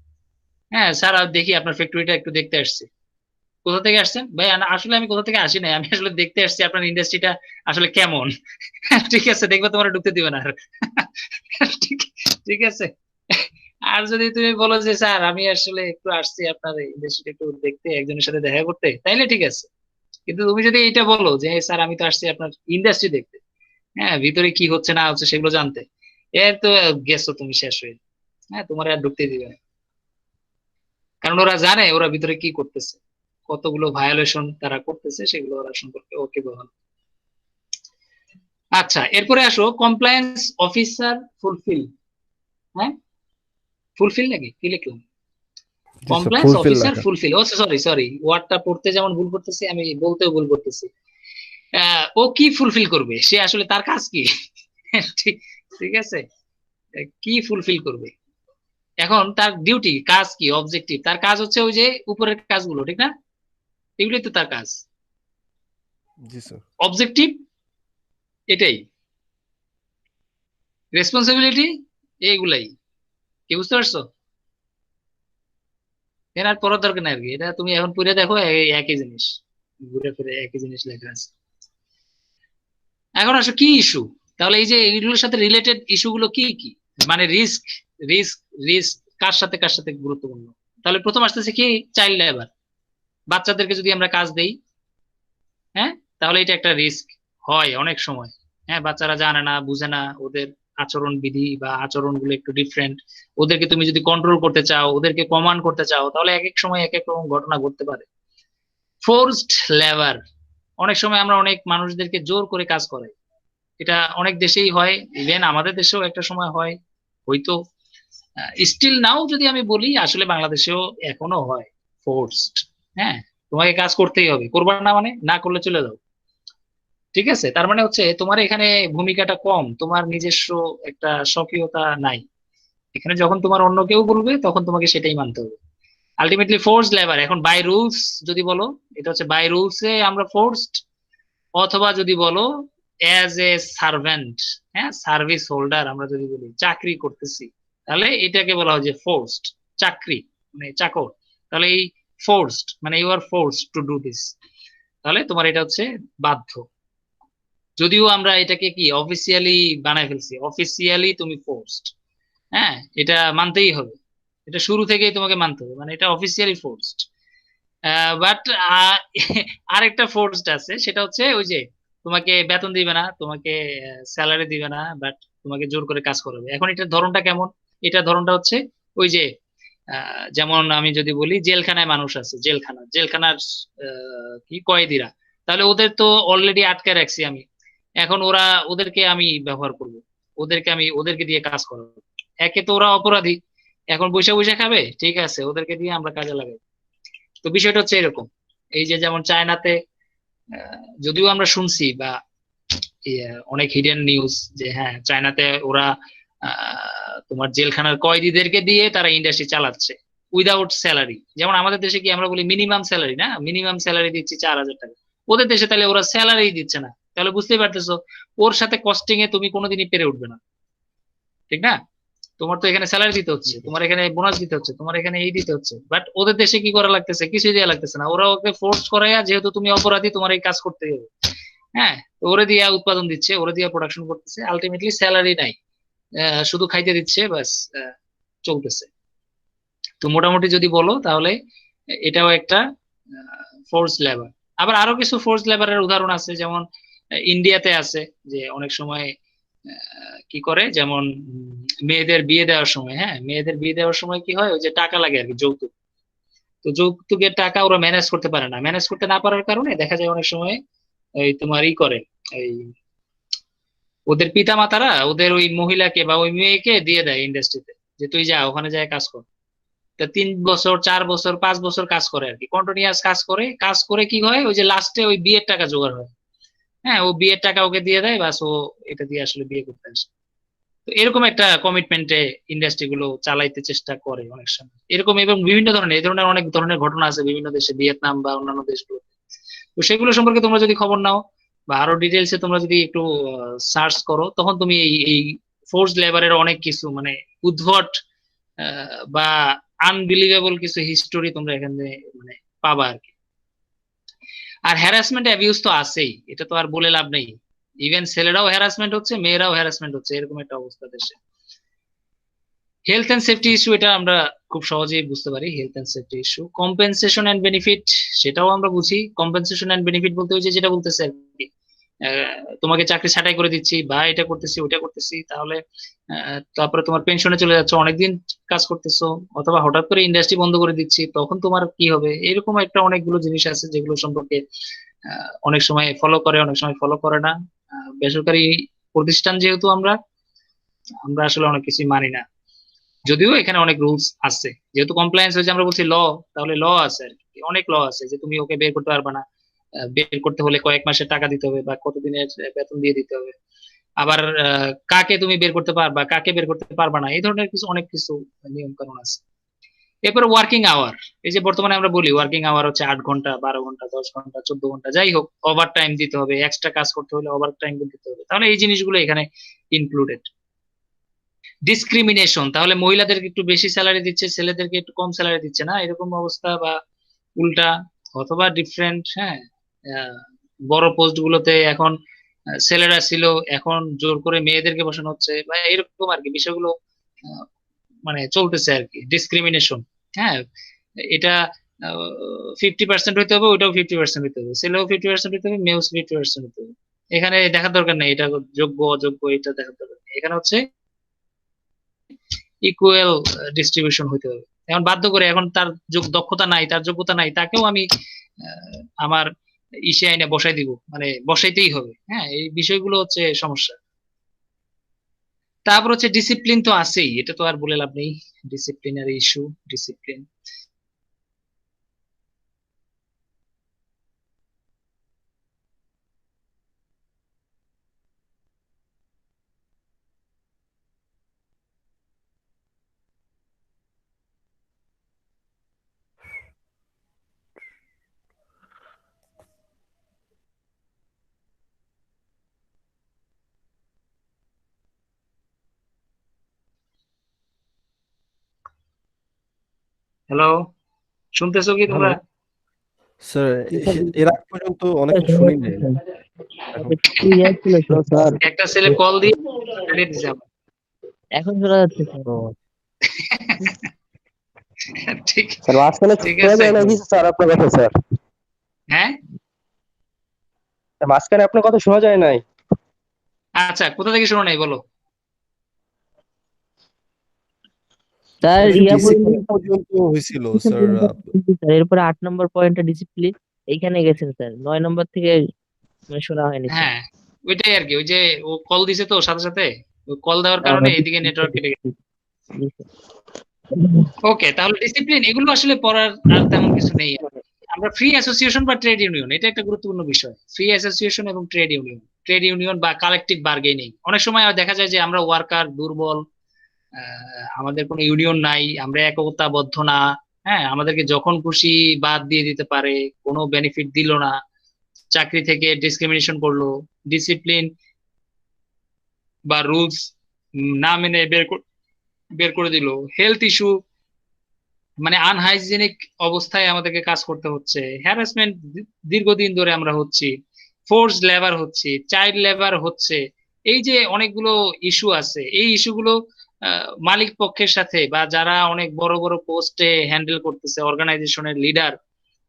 হ্যাঁ স্যার, আর দেখি আপনার ফ্যাক্টরিটা একটু দেখতে আসছি। কোথা থেকে আসছেন ভাই? আসলে আমি কোথা থেকে আসি নাই, আমি আসলে দেখতে আসছি আপনার ইন্ডাস্ট্রিটা আসলে কেমন। ঠিক আছে, দেখবা তোমার ঢুকতে দিবে না আর। ঠিক ঠিক আছে। আর যদি তুমি বলো যে স্যার আমি আসলে একটু আসছি আপনার ইন্ডাস্ট্রিটা একটু দেখতে, একজনের সাথে দেখা করতে, তাইলে ঠিক আছে। কিন্তু তুমি যদি এটা বলো যে স্যার আমি তো আসছি আপনার ইন্ডাস্ট্রি দেখতে, হ্যাঁ, ভিতরে কি হচ্ছে না হচ্ছে সেগুলো জানতে, এর তো গেছো তুমি শেষ হয়ে। হ্যাঁ, তোমার আর ঢুকতে দিবে না। কারণ ওরা জানে ওরা ভিতরে কি করতেছে, কতগুলো ভায়োলেশন তারা করতেছে, সেগুলো ওরা সম্পর্কে ওকে বল। আচ্ছা, এরপরে আসো কমপ্লায়েন্স অফিসার ফুলফিল। হ্যাঁ, ফুলফিল নাকি কি লিখলাম? জি স্যার, কমপ্লায়েন্স ফুলফিল অফিসার লেখা। ফুলফিল, ও সরি সরি, ওয়ার্ডটা পড়তে যেমন ভুল করতেছি, আমি বলতেও ভুল করতেছি। ও কি ফুলফিল করবে? সে আসলে তার কাজ কি? ঠিক ঠিক আছে, কি ফুলফিল করবে? এখন তার ডিউটি, কাজ কি, অবজেক্টিভ, তার কাজ হচ্ছে ওই যে উপরের কাজগুলো, ঠিক না? এগুলোই তো তার কাজ। জি স্যার। অবজেক্টিভ এটাই, রেসপন্সিবিলিটি এইগুলাই। কি বুঝতে পারছো? এর আর পড়ার দরকার নাই আর কি, এটা তুমি এখন পড়ে দেখো, একই জিনিস, ঘুরে ফিরে একই জিনিস লেখা আছে। এখন আসো কি ইস্যু, তাহলে এই যে এইগুলোর সাথে রিলেটেড ইস্যুগুলো কি কি? মানে রিস্ক, রিস্ক, রিস্ক কার সাথে গুরুত্বপূর্ণ? তাহলে প্রথম আসতেছে কি, চাইল্ড লেবার। বাচ্চাদেরকে যদি আমরা কাজ দেই, হ্যাঁ, তাহলে এটা একটা রিস্ক হয় অনেক সময়। হ্যাঁ, বাচ্চারা জানে না, বুঝে না, ওদের আচরণ বিধি বা আচরণ গুলো একটু ডিফারেন্ট। ওদেরকে তুমি যদি কন্ট্রোল করতে চাও, ওদেরকে কমান্ড করতে চাও, তাহলে এক এক সময় এক এক রকম ঘটনা ঘটতে পারে। ফোর্সড লেবার, অনেক সময় আমরা অনেক মানুষদেরকে জোর করে কাজ করাই। এটা অনেক দেশেই হয়, ইভেন আমাদের দেশেও একটা সময় হয় হয়তো। স্টিল নাও যদি আমি বলি, আসলে বাংলাদেশেও এখনো হয় ফোর্সড। হ্যাঁ, তোমাকে কাজ করতেই হবে, করবা না মানে না করলে চলে যাও। ঠিক আছে, তার মানে হচ্ছে তোমার এখানে ভূমিকাটা কম, তোমার নিজস্ব একটা স্বকীয়তা নাই। এখানে যখন তোমার অন্য কেউ বলবে তখন তোমাকে সেটাই মানতে হবে। Ultimately forced labour. এখন বাই রুলস যদি বলো, এটা হচ্ছে বাই রুলস এ আমরা ফোর্সড, অথবা যদি বলো অ্যাজ এ সার্ভেন্ট, হ্যাঁ, সার্ভিস হোল্ডার আমরা যদি বলি, চাকরি করতেছি, তাহলে এটাকে বলা হয় যে ফোর্সড। চাকরি মানে চাকর, তাহলে এই ফোর্সড মানে you are forced to do this, তাহলে তোমার এটা হচ্ছে বাধ্য। যদিও আমরা এটাকে কি অফিসিয়ালি বানায় ফেলছি, অফিসিয়ালি তুমি ফোর্সড, হ্যাঁ, এটা মানতেই হবে। এটা শুরু থেকেই তোমাকে মানতে হবে, মানে এটা অফিসিয়ালি ফোর্সড। বাট আরেকটা ফোর্সড আছে, সেটা হচ্ছে ওই যে তোমাকে বেতন দিবে না, তোমাকে স্যালারি দিবে না, বাট তোমাকে জোর করে কাজ করাবে। এখন এটার ধরনটা কেমন? এটা ধরনটা হচ্ছে ওই যে যেমন আমি যদি বলি জেলখানায় মানুষ আছে, জেলখানার কি কয়েদিরা, তাহলে ওদের তো অলরেডি আটকে রাখছি আমি। এখন ওদেরকে আমি ব্যবহার করব, ওদেরকে দিয়ে কাজ করাবো। একে তো ওরা অপরাধী, এখন বৈশা বৈশা খাবে, ঠিক আছে, ওদেরকে দিয়ে আমরা কাজে লাগাই। তো বিষয়টা হচ্ছে এরকম। এই যে যেমন চায়নাতে, যদিও আমরা শুনছি বা অনেক হিডেন নিউজ যে হ্যাঁ চায়নাতে ওরা তোমার জেলখানার কয়েদিদেরকে দিয়ে তারা ইন্ডাস্ট্রি চালাচ্ছে, উইদাউট স্যালারি। যেমন আমাদের দেশে কি আমরা বলি মিনিমাম স্যালারি, না মিনিমাম স্যালারি দিচ্ছি 4,000 টাকা, ওদের দেশে তাহলে ওরা স্যালারি দিচ্ছে না। তাহলে বুঝতেই পারতেছো ওর সাথে কস্টিং এ তুমি কোনোদিনই পেরে উঠবে না, ঠিক না? তোমার তো এখানে স্যালারি দিতে হচ্ছে, তোমার এখানে বোনাস দিতে হচ্ছে, তোমার এখানে এই দিতে হচ্ছে, বাট ওদের দেশে কি করা লাগতেছে, কিছুই দেওয়া লাগতেছে না, ওরা ওকে ফোর্স করাইয়া যেহেতু তুমি অপরাধী তোমার এই কাজ করতে হবে। হ্যাঁ, তো ওরে দিয়া উৎপাদন দিচ্ছে, ওরে দিয়া প্রোডাকশন করতেছে, আলটিমেটলি স্যালারি নাই, শুধু খাইতে দিচ্ছে বাস, চলতেছে। তো মোটামুটি যদি বলো তাহলে এটাও একটা ফোর্স লেবার। আবার আরো কিছু ফোর্স লেবারের উদাহরণ আছে, যেমন ইন্ডিয়াতে আছে যে অনেক সময় কি করে, যেমন মেয়েদের বিয়ে দেওয়ার সময়, হ্যাঁ মেয়েদের বিয়ে দেওয়ার সময় কি হয়, ওই যে টাকা লাগে আর কি, যৌতুক। তো যৌতুকের টাকা ওরা ম্যানেজ করতে পারে না, ম্যানেজ করতে না পারার কারণে দেখা যায় অনেক সময় এই তোমার ই করে, এই ওদের পিতা মাতারা ওদের ওই মহিলাকে বা ওই মেয়েকে দিয়ে দেয় ইন্ডাস্ট্রিতে, যে তুই যা ওখানে যায় কাজ কর। তা 3 বছর 4 বছর 5 বছর কাজ করে আর কি, কন্টিনিউয়াস কাজ করে, কাজ করে কি হয় ওই যে লাস্টে ওই বিয়ের টাকা জোগাড় হয়। হ্যাঁ, ও বিয়ের টাকা ওকে দিয়ে দেয়, বাস ও এটা দিয়ে আসলে বিয়ে করতে আসে। তো এরকম একটা কমিটমেন্টে ইন্ডাস্ট্রি গুলো চালাইতে চেষ্টা করে অনেক সময় এরকম, এবং বিভিন্ন ধরনের এই ধরনের অনেক ধরনের ঘটনা আছে বিভিন্ন দেশে, ভিয়েতনাম বা অন্যান্য দেশগুলো। তো সেগুলো সম্পর্কে তোমরা যদি খবর নাও বা আরো ডিটেলসে তোমরা যদি একটু সার্চ করো, তখন তুমি এই ফোর্স লেবারের অনেক কিছু মানে উদ্ভট বা আনবিলিভেবল কিছু হিস্টোরি তোমরা এখানে মানে পাবা আর কি। আর হ্যারাসমেন্ট অ্যাবিউজ তো আছেই, এটা তো আর বলে লাভ নেই। ইভেন ছেলেরাও হ্যারাসমেন্ট হচ্ছে, মেয়েরাও হ্যারাসমেন্ট হচ্ছে, এরকম একটা অবস্থা দেশে। হেলথ এন্ড সেফটি ইস্যু, এটা আমরা খুব সহজেই বুঝতে পারি। Health and safety issue, compensation and benefit, সেটাও আমরা বুঝি। কম্পেনসেশন এন্ড বেনিফিট বলতে হচ্ছে যেটা বলতেছে আর কি, তোমাকে চাকরি ছাঁটাই করে দিচ্ছি বা এটা করতেছি ওটা করতেছি, তাহলে তারপরে তোমার পেনশনে চলে যাচ্ছে, অনেকদিন কাজ করতেছো, অথবা হঠাৎ করে ইন্ডাস্ট্রি বন্ধ করে দিচ্ছি, তখন তোমার কি হবে, এরকম একটা অনেকগুলো জিনিস আছে যেগুলো সম্পর্কে অনেক সময় ফলো করে, অনেক সময় ফলো করে না। বেসরকারি প্রতিষ্ঠান যেহেতু আমরা আমরা আসলে অনেক কিছুই মানি না, যদিও এখানে অনেক রুলস আছে। যেহেতু কমপ্লায়েন্স হয়েছে আমরা বলছি ল, তাহলে ল আছে আর কি, অনেক ল আছে যে তুমি ওকে বের করতে পারবে না, বের করতে হলে কয়েক মাসের টাকা দিতে হবে বা কতদিনের বেতন দিয়ে দিতে হবে। আবার কাকে তুমি বের করতে পারবা, কাকে বের করতে পারবা না, এই ধরনের কিছু অনেক কিছু নিয়ম কানুন আছে। এরপরে ওয়ার্কিং আওয়ার, এই যে বর্তমানে আমরা বলি ওয়ার্কিং আওয়ার হচ্ছে 8 ঘন্টা 12 ঘন্টা 10 ঘন্টা 14 ঘন্টা, যাই হোক ওভার টাইম দিতে হবে, এক্সট্রা কাজ করতে হলে ওভার টাইম দিতে হবে, তাহলে এই জিনিসগুলো এখানে ইনক্লুডেড। ডিসক্রিমিনেশন, তাহলে মহিলাদেরকে একটু বেশি স্যালারি দিচ্ছে, ছেলেদেরকে একটু কম স্যালারি দিচ্ছে না, এরকম অবস্থা, বা উল্টা, অথবা ডিফারেন্ট। হ্যাঁ, আহ, বড় পোস্ট গুলোতে এখন ছেলেরা ছিল, এখন জোর করে মেয়েদেরকে বসানো হচ্ছে, বা এরকম আর কি বিষয়গুলো আহ, মানে চলতেছে আর কি, ডিসক্রিমিনেশন। হ্যাঁ, এটা 50% হইতে হবে, ওইটাও 50% হইতে হবে, ছেলেও 50% হইতে হবে, মেয়েও 50% হইতে হবে। এখানে দেখার দরকার নেই এটা যোগ্য অযোগ্য, এটা দেখার দরকার নেই, এখানে হচ্ছে ইকুয়াল ডিস্ট্রিবিউশন হইতে হবে। এখন বাধ্য করে, এখন তার দক্ষতা নাই, তার যোগ্যতা নাই, তাকেও আমি আমার ইসে আইনে বসাই দিব, মানে বসাইতেই হবে। হ্যাঁ, এই বিষয়গুলো হচ্ছে সমস্যা। তারপর হচ্ছে ডিসিপ্লিন তো আছেই, এটা তো আর বলে লাভ নেই, ডিসিপ্লিনারি ইস্যু, ডিসিপ্লিন। হ্যালো, শুনতেছো কি হ্যালো তোমরা? স্যার, জি স্যার, এর আগ পর্যন্ত অনেকক্ষণ শুনি নাই এখন। ক্লিয়ার ছিল হ্যালো স্যার। একটা ছেলে কল দিয়ে কাটিয়ে দিছে আমার। এখন শোনা যাচ্ছে স্যার। ও ঠিক, স্যার, মাঝখানে ঠিক শোনা আছে। যায় না কিছু স্যার আপনার কথা স্যার? হ্যাঁ, মাঝখানে আপনার কথা শোনা যায় নাই। আচ্ছা, কোথা থেকে শোনো নাই বলো। স্যার এই ইয়া ডিসিপ্লিন পর্যন্ত হয়েছিল স্যার। স্যার এরপরে 8 নম্বর পয়েন্টটা ডিসিপ্লিন, এইখানে গেছেন স্যার, 9 নম্বর থেকে মানে শোনা হয়নি স্যার। হ্যাঁ, ওইটাই আর কি, ওই যে ও কল দিছে তো সাথে সাথে, কল দেওয়ার কারণে এইদিকে নেটওয়ার্ক কেটে গেছে। জি স্যার। ওকে, তাহলে ডিসিপ্লিন এগুলো আসলে পড়ার আর তেমন কিছু নেই। আমরা ফ্রি অ্যাসোসিয়েশন বা ট্রেড ইউনিয়ন, এটা একটা গুরুত্বপূর্ণ বিষয়। ফ্রি অ্যাসোসিয়েশন এবং ট্রেড ইউনিয়ন বা কালেকটিভ বার্গেনিং, অনেক সময় দেখা যায় যে আমরা ওয়ার্কার দুর্বল, আমাদের কোনো ইউনিয়ন নাই, আমরা একতাবদ্ধ না, হ্যাঁ, আমাদেরকে যখন খুশি বাদ দিয়ে দিতে পারে, কোনো বেনিফিট দিল না, চাকরি থেকে ডিসক্রিমিনেশন করলো, ডিসিপ্লিন বা রুলস না মেনে বের করে দিল, হেলথ ইস্যু, মানে আনহাইজিনিক অবস্থায় আমাদেরকে কাজ করতে হচ্ছে, হ্যারাসমেন্ট দীর্ঘদিন ধরে আমরা হচ্ছি, ফোর্সড লেবার হচ্ছে, চাইল্ড লেবার হচ্ছে। এই যে অনেকগুলো ইস্যু আছে, এই ইস্যুগুলো মালিক পক্ষের সাথে বা যারা অনেক বড় বড় পোস্টে হ্যান্ডেল করতেছে, অর্গানাইজেশনের লিডার,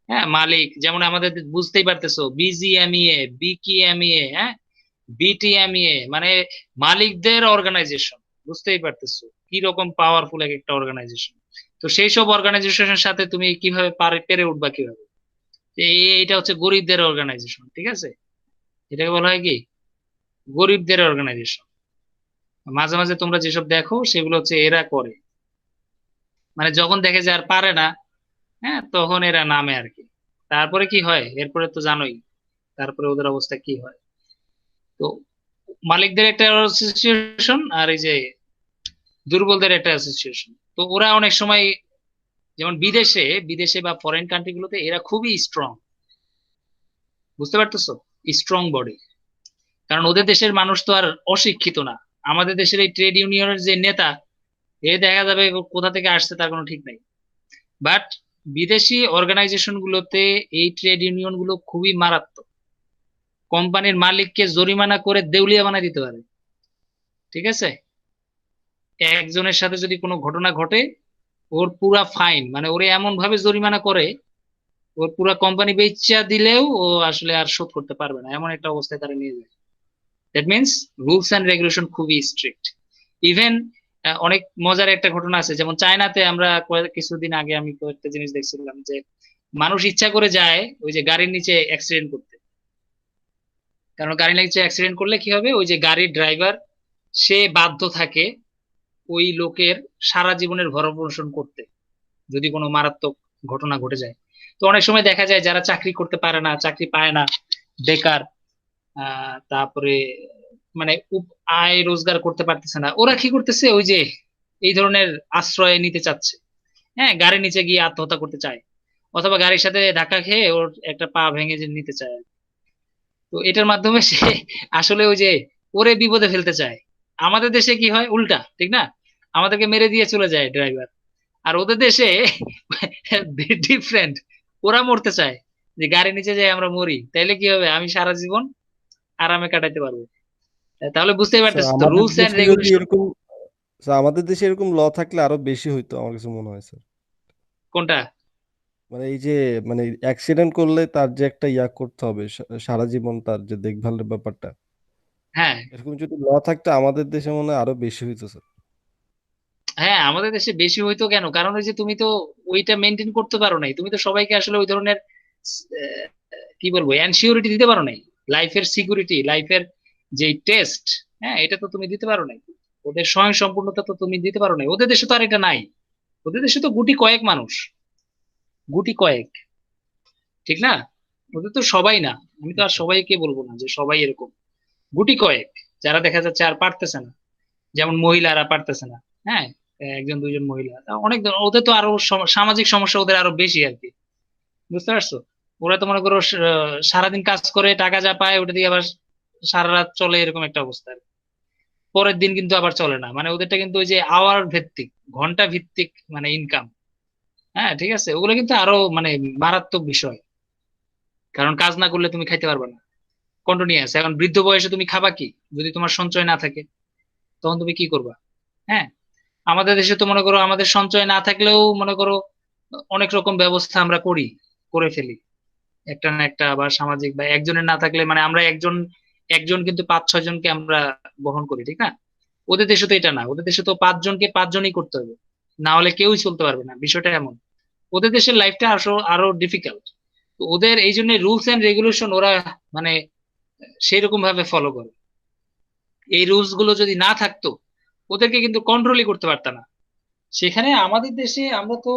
হ্যাঁ, মালিক, যেমন আমাদের বুঝতেই পারতেছো বিজিএমইএ, বিকিএমইএ, হ্যাঁ, বিটিএমইএ, মানে মালিকদের অর্গানাইজেশন। বুঝতেই পারতেছো কি রকম পাওয়ারফুল এক একটা অর্গানাইজেশন। তো সেই সব অর্গানাইজেশনের সাথে তুমি কিভাবে পেরে উঠবা কিভাবে? এইটা হচ্ছে গরিবদের অর্গানাইজেশন, ঠিক আছে? এটাকে বলা হয় কি, গরিবদের অর্গানাইজেশন। মাঝে মাঝে তোমরা যেসব দেখো সেগুলো হচ্ছে এরা করে, মানে যখন দেখে যে আর পারে না, হ্যাঁ, তখন এরা নামে আর কি। তারপরে কি হয় এরপরে তো জানোই, তারপরে ওদের অবস্থা কি হয়। তো মালিকদের একটা অ্যাসোসিয়েশন আর এই যে দুর্বলদের একটা অ্যাসোসিয়েশন। তো ওরা অনেক সময়, যেমন বিদেশে বিদেশে বা ফরেন কান্ট্রি গুলোতে এরা খুবই স্ট্রং। বুঝতে পারতেছো? Strong body. কারণ ওদের দেশের মানুষ তো আর অশিক্ষিত না। আমাদের দেশের এই ট্রেড ইউনিয়নের যে নেতা, এ দেখা যাবে কোথা থেকে আসছে তার কোনো ঠিক নাই। বাট বিদেশি অর্গানাইজেশন গুলোতে এই ট্রেড ইউনিয়ন গুলো খুবই মারাত্মক। কোম্পানির মালিককে জরিমানা করে দেউলিয়া বানায় দিতে পারে, ঠিক আছে? একজনের সাথে যদি কোনো ঘটনা ঘটে, ওর পুরা ফাইন, মানে ওরে এমন ভাবে জরিমানা করে, ওর পুরা কোম্পানি বেচা দিলেও ও আসলে আর শোধ করতে পারবে না, এমন একটা অবস্থায় তারা নিয়ে যায়। That means rules and regulation খুবই স্ট্রিক্ট। ইভেন অনেক মজার একটা ঘটনা আছে, যেমন চায়নাতে আমরা কিছুদিন আগে আমি কয়েকটা জিনিস দেখছিলাম যে মানুষ ইচ্ছা করে যায় ওই যে গাড়ির নিচে অ্যাক্সিডেন্ট করতে। কারণ গাড়ির নিচে অ্যাক্সিডেন্ট করলে কি হবে, ওই যে গাড়ির ড্রাইভার, সে বাধ্য থাকে ওই লোকের সারা জীবনের ভরণ পোষণ করতে, যদি কোনো মারাত্মক ঘটনা ঘটে যায়। তো অনেক সময় দেখা যায় যারা চাকরি করতে পারে না, চাকরি পায় না, বেকার, তারপরে মানে আয় রোজগার করতে পারতেছে না, ওরা কি করতেছে, ওই যে এই ধরনের আশ্রয় নিতে চাচ্ছে। হ্যাঁ, গাড়ির নিচে গিয়ে আত্মহত্যা করতে চায়, অথবা গাড়ির সাথে ধাক্কা খেয়ে ওর একটা পা ভেঙে যে নিতে চায়। তো এটার মাধ্যমে সে আসলে ওই যে ওরে বিপদে ফেলতে চায়। আমাদের দেশে কি হয় উল্টা, ঠিক না? আমাদেরকে মেরে দিয়ে চলে যায় ড্রাইভার। আর ওদের দেশে ডিফারেন্ট, ওরা মরতে চায় যে গাড়ির নিচে যাই আমরা মরি, তাইলে কি হবে, আমি সারা জীবন আরামে কাটাইতে পারবো। তাহলে বুঝতেই স্যার পারতেছি তো আমাদের রুলস এন্ড দেশে যদি রেগুলেশন। এরকম স্যার আমাদের দেশে এরকম ল থাকলে আরো বেশি হইতো আমার কাছে মনে হয় স্যার। কোনটা? মানে এই যে মানে অ্যাক্সিডেন্ট করলে তার যে একটা ইয়া করতে হবে সারা জীবন তার যে দেখভালের ব্যাপারটা, হ্যাঁ, এরকম যদি ল থাকতো আমাদের দেশে মনে হয় আরো বেশি হইতো স্যার। হ্যাঁ, আমাদের দেশে বেশি হইতো কেন, কারণ ওই যে তুমি তো ওইটা মেনটেন করতে পারো নাই, তুমি তো সবাইকে আসলে ওই ধরনের আহ, কি বলবো এনসিউরিটি দিতে পারো নাই, লাইফের সিকিউরিটি, লাইফের যে টেস্ট, হ্যাঁ, এটা তো তুমি দিতে পারো নাই। ওদের স্বয়ং সম্পূর্ণতা তো তুমি দিতে পারো নাই, ওদের দেশে তো আর এটা নাই। ওদের দেশে তো গুটি কয়েক মানুষ, গুটি কয়েক, ঠিক না? ওদের তো সবাই না। আমি তো আর সবাইকে বলবো না যে সবাই এরকম, গুটি কয়েক যারা দেখা যাচ্ছে আর পারতেছে না, যেমন মহিলারা পারতেছে না। হ্যাঁ, একজন দুইজন মহিলা, তা অনেক ওদের তো আরো সামাজিক সমস্যা ওদের আরো বেশি আর কি। বুঝতে পারছো? ওরা তো মনে করো সারাদিন কাজ করে টাকা যা পায় ওটা দিয়ে আবার সারা রাত চলে, এরকম একটা অবস্থা আর কি। পরের দিন কিন্তু আবার চলে না, মানে ওদেরটা কিন্তু ওই যে আওয়ার ভিত্তিক, ঘন্টা ভিত্তিক মানে ইনকাম। হ্যাঁ, ঠিক আছে, ওগুলো কিন্তু আরো মানে মারাত্মক বিষয়। কারণ কাজ না করলে তুমি খাইতে পারবে না, কন্টিনিউয়াস। এখন বৃদ্ধ বয়সে তুমি খাবা কি যদি তোমার সঞ্চয় না থাকে? তখন তুমি কি করবা? হ্যাঁ, আমাদের দেশে তো মনে করো আমাদের সঞ্চয় না থাকলেও মনে করো অনেক রকম ব্যবস্থা আমরা করে ফেলি একটা না একটা, বা সামাজিক, বা একজনের না থাকলে মানে আমরা একজন একজন কিন্তু 5-6 জনকে আমরা বহন করি, ঠিক না? ওদের দেশে তো এটা না, ওদের দেশে তো 5 জনকে 5 জনই করতে হবে, না হলে কেউই চলতে পারবে না, বিষয়টা এমন। ওদের দেশের লাইফটা আরো আরো ডিফিকাল্ট। তো ওদের এই জন্য রুলস এন্ড রেগুলেশন ওরা মানে সেই রকম ভাবে ফলো করে। এই রুলস গুলো যদি না থাকতো, ওদেরকে কিন্তু কন্ট্রোলই করতে পারত না। সেখানে আমাদের দেশে আমরা তো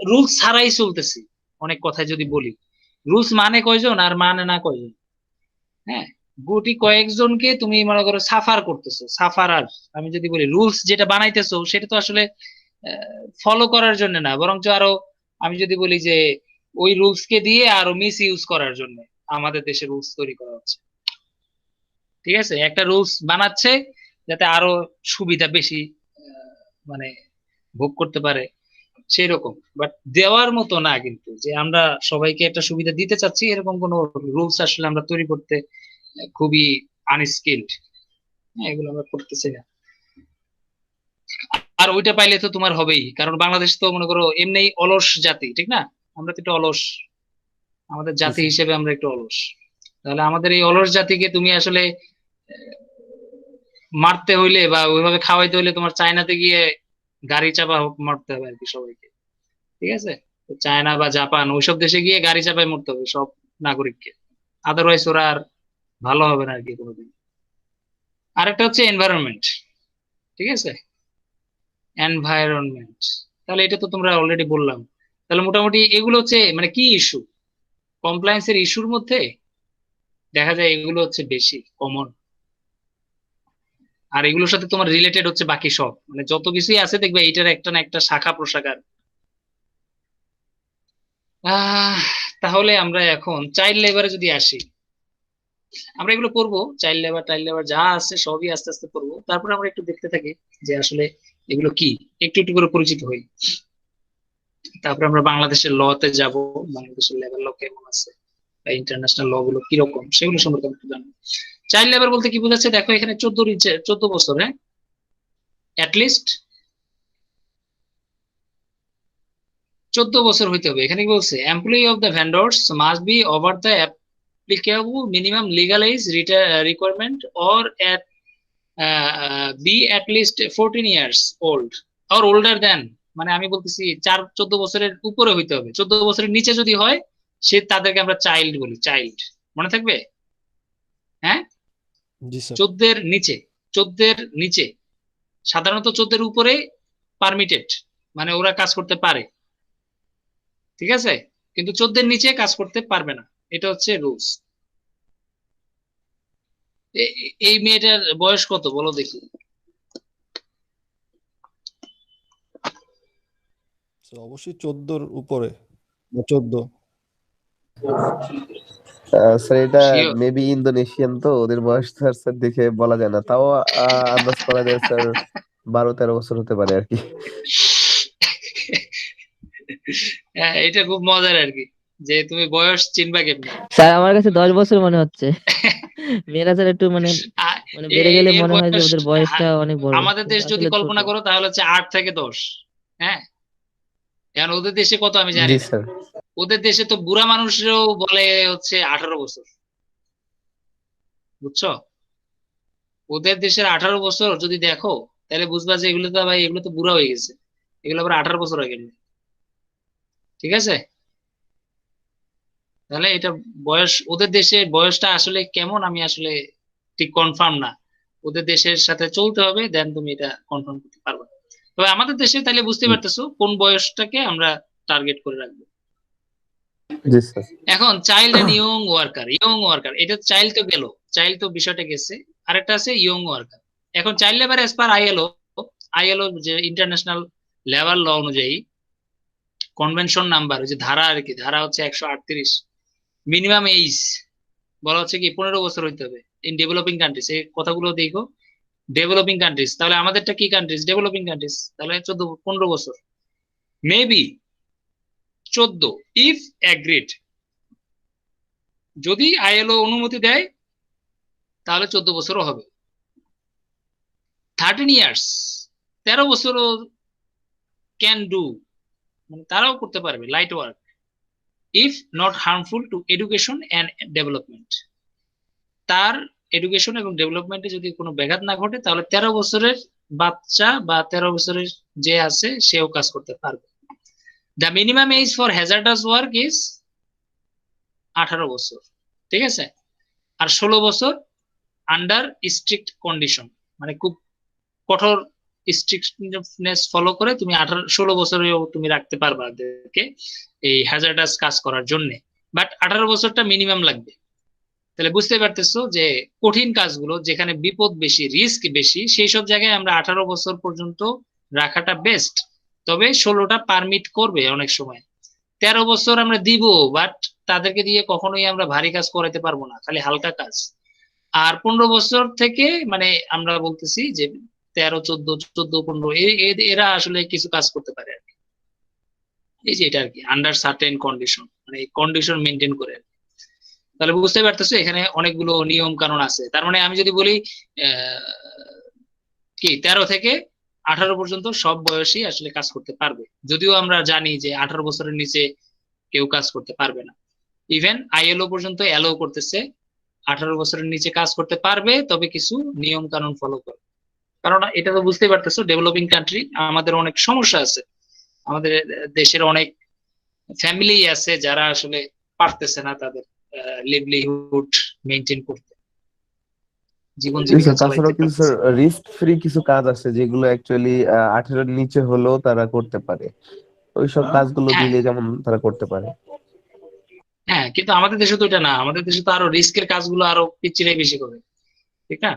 রুলস ছাড়াই চলতেছি। অনেক কথায় যদি বলি, রুলস মানে কয়জন আর মানে না কয়জন? হ্যাঁ, গুটি কয়েকজনকে তুমি মনে করো সাফার করতেছো, সাফারার। আমি যদি বলি রুলস যেটা বানাইতেছো সেটা তো আসলে ফলো করার জন্য না, বরঞ্চ আরো আমি যদি বলি যে ওই রুলস কে দিয়ে আরো মিস ইউজ করার জন্য আমাদের দেশে রুলস তৈরি করা হচ্ছে। ঠিক আছে, একটা রুলস বানাচ্ছে যাতে আরো সুবিধা বেশি মানে ভোগ করতে পারে সেই রকম, বাট দেওয়ার মতো না, কিন্তু যে আমরা সবাইকে একটা সুবিধা দিতে চাচ্ছি এরকম কোন রুলস আসলে আমরা তৈরি করতে খুবই আনস্কিল্ড। এগুলো আমরা করতেছি না। আর ওইটা পাইলে তো তোমার হবেই, কারণ বাংলাদেশ তো মনে করো এমনি অলস জাতি, ঠিক না? আমরা তো একটু অলস, আমাদের জি জাতি স্যার। হিসেবে আমরা একটু অলস। তাহলে আমাদের এই অলস জাতিকে তুমি আসলে আহ, মারতে হইলে বা ওইভাবে খাওয়াইতে হইলে তোমার চায়নাতে গিয়ে গাড়ি চাপা মারতে হবে আর কি সবাইকে। ঠিক আছে, তো চায়না বা জাপান ওইসব দেশে গিয়ে গাড়ি চাপায় মরতে হবে সব নাগরিককে, আদারওয়াইজ ওরা আর ভালো হবে না আর কি কোনোদিন। আরেকটা হচ্ছে এনভায়রনমেন্ট। ঠিক আছে, এনভায়রনমেন্ট, তাহলে এটা তো তোমরা অলরেডি বললাম। তাহলে মোটামুটি এগুলো হচ্ছে মানে কি ইস্যু, কমপ্লায়েন্সের ইস্যুর মধ্যে দেখা যায় এগুলো হচ্ছে বেশি কমন। আর এগুলোর সাথে তোমার রিলেটেড হচ্ছে বাকি সব, মানে যত কিছুই আছে দেখবে এইটার একটা না একটা শাখা প্রশাখা। আহ তাহলে আমরা এখন চাইল্ড লেবারে যদি আসি, আমরা এগুলো পড়বো, চাইল্ড লেবার টাইল্ড লেবার যা আছে সবই আস্তে আস্তে পড়বো, তারপরে আমরা একটু দেখতে থাকি যে আসলে এগুলো কি, একটু একটু করে পরিচিত হই। তারপরে আমরা বাংলাদেশের লতে যাব, বাংলাদেশের লেবার ল কেমন আছে বা ইন্টারন্যাশনাল ল গুলো কিরকম সেগুলো সম্পর্কে আমরা একটু জানবো। চাইল্ড লেবার বলতে কি বোঝাচ্ছে দেখো, এখানে 14 বছর, হ্যাঁ, অ্যাটলিস্ট 14 বছর হইতে হবে। এখানে কি বলছে, employee of the vendors must be over the applicable minimum legal age requirement or at be at least 14 years old or older then, মানে আমি বলতেছি 14 বছরের উপরে হইতে হবে, 14 বছরের নিচে যদি হয় সে তাদেরকে আমরা চাইল্ড বলি, চাইল্ড, মনে থাকবে? হ্যাঁ, জি স্যার। 14 নিচে, 14 নিচে, সাধারণত 14 উপরে পারমিটেড, মানে ওরা কাজ করতে পারে, ঠিক আছে, কিন্তু 14 নিচে কাজ করতে পারবে না, এটা হচ্ছে রুলস। এই মেয়েটার বয়স কত বলো দেখি? স্যার অবশ্যই 14-র উপরে বা 14। স্যার এটা শিওর? মেবি ইন্দোনেশিয়ান, তো ওদের বয়স তো আর স্যার দেখে বলা যায় না, তাও আন্দাজ করা যায় স্যার 12-13 বছর হতে পারে আর কি। হ্যাঁ, এটা খুব মজার আর কি, যে তুমি বয়স চিনবা কেমনে। স্যার আমার কাছে 10 বছর মনে হচ্ছে। মেয়েরা স্যার একটু মানে আ- মানে বেড়ে গেলে এর মনে হয় যে বয়স ওদের বয়সটা আ- অনেক বড়, আমাদের কিন্তু দেশ যদি আসলে ছোট। কল্পনা করো তাহলে হচ্ছে 8 থেকে 10। হ্যাঁ, এখন ওদের দেশে কত আমি জানি জি না। স্যার। ওদের দেশে তো বুড়া মানুষরাও বলে হচ্ছে 18 বছর, বুঝছো? ওদের দেশের 18 বছর যদি দেখো তাহলে বুঝবা যে এগুলো তো ভাই, এগুলো তো বুড়া হয়ে গেছে, এগুলো আবার 18 বছর আগে। ঠিক আছে, তাহলে এটা বয়স, ওদের দেশে বয়সটা আসলে কেমন আমি আসলে ঠিক কনফার্ম না, ওদের দেশের সাথে চলতে হবে দেন তুমি এটা কনফার্ম করতে পারবে। তবে আমাদের দেশে তাহলে বুঝতে পারতেছো কোন বয়সটাকে আমরা টার্গেট করে রাখবো। জি স্যার। এখন child and young worker, young worker, এটা চাইল্ড তো গেল, চাইল্ড তো বিষয়টা গেছে, আরেকটা আছে ইয়ং ওয়ার্কার। এখন child labour as per ILO, ILO যে ইন্টারন্যাশনাল লেবার ল অনুযায়ী কনভেনশন নাম্বার, ওই যে ধারা আর কি, ধারা হচ্ছে 138, মিনিমাম এইজ বলা হচ্ছে কি 15 বছর হইতে হবে ইন ডেভেলপিং কান্ট্রিজ। এই কথাগুলো দেখো, ডেভেলপিং কান্ট্রিজ, তাহলে আমাদেরটা কি কান্ট্রিজ? ডেভেলপিং কান্ট্রিজ, তাহলে 15 বছর, মেবি 14 ইফ অ্যাগ্রিড, যদি আইএলও অনুমতি দেয় তাহলে 14 বছরও হবে। 13 ইয়ার্স, 13 বছরও ক্যান ডু, মানে তারাও করতে পারবে light work, if not harmful to education and development. তার এডুকেশন এবং ডেভেলপমেন্টে যদি কোনো ব্যাঘাত না ঘটে তাহলে 13 বছরের বাচ্চা বা 13 বছরের যে আছে সেও কাজ করতে পারবে। The minimum age for hazardous work is 18 বছর, ঠিক আছে। আর 16 বছর আন্ডার স্ট্রিক্ট কন্ডিশন, মানে খুব কঠোর স্ট্রিক্টনেস ফলো করে তুমি 16 বছরেও তুমি রাখতে পারবা ওদেরকে এই হ্যাজার্ডাস কাজ করার জন্য, বাট 18 বছরটা মিনিমাম লাগবে। তাহলে বুঝতে পারতেছো যে কঠিন কাজগুলো যেখানে বিপদ বেশি, রিস্ক বেশি, সেই সব জায়গায় আমরা 18 বছর পর্যন্ত রাখাটা বেস্ট। তবে 16টা পারমিট করবে অনেক সময়। 13 বছর আমরা দিব, বাট তাদেরকে দিয়ে কখনোই আমরা ভারী কাজ করাতে পারবো না, খালি হালকা কাজ। আর 15 বছর থেকে মানে আমরা বলতেছি যে 13, 14, 15 এরা আসলে কিছু কাজ করতে পারে আর কি। এই যে এটা আর কি, আন্ডার সার্টেন কন্ডিশন, মানে কন্ডিশন মেনটেন করে আর কি। তাহলে বুঝতে পারতেছো এখানে অনেকগুলো নিয়ম কানুন আছে। তার মানে আমি যদি বলি কি 13 থেকে 18 পর্যন্ত সব বয়সী আসলে কাজ করতে পারবে, যদিও আমরা জানি যে 18 বছরের নিচে কেউ কাজ করতে পারবে না। ইভেন আইএলও পর্যন্ত অ্যালাউ করতেছে 18 বছরের নিচে কাজ করতে পারবে, তবে কিছু নিয়ম কানুন ফলো করে। কারণ এটা তো বুঝতেই পারতেছো ডেভেলপিং কান্ট্রি, আমাদের অনেক সমস্যা আছে। আমাদের দেশের অনেক ফ্যামিলি আছে যারা আসলে পারতেছে না তাদের লিভলিহুড মেনটেন করতে, জীবন জি জীবিকা স্যার, চালাইতে তাছাড়াও কিছু পারতেছে না। রিস্ক ফ্রি কিছু কাজ আছে যেগুলো অ্যাকচুয়ালি 18-এর নিচে হলেও তারা করতে পারে, ওইসব কাজগুলো হ্যাঁ, দিলে যেমন তারা করতে পারে। হ্যাঁ, কিন্তু আমাদের দেশে তো এটা না, আমাদের দেশে তো আরো রিস্কের কাজগুলো আরো পিচ্ছিরাই বেশি করে, ঠিক না?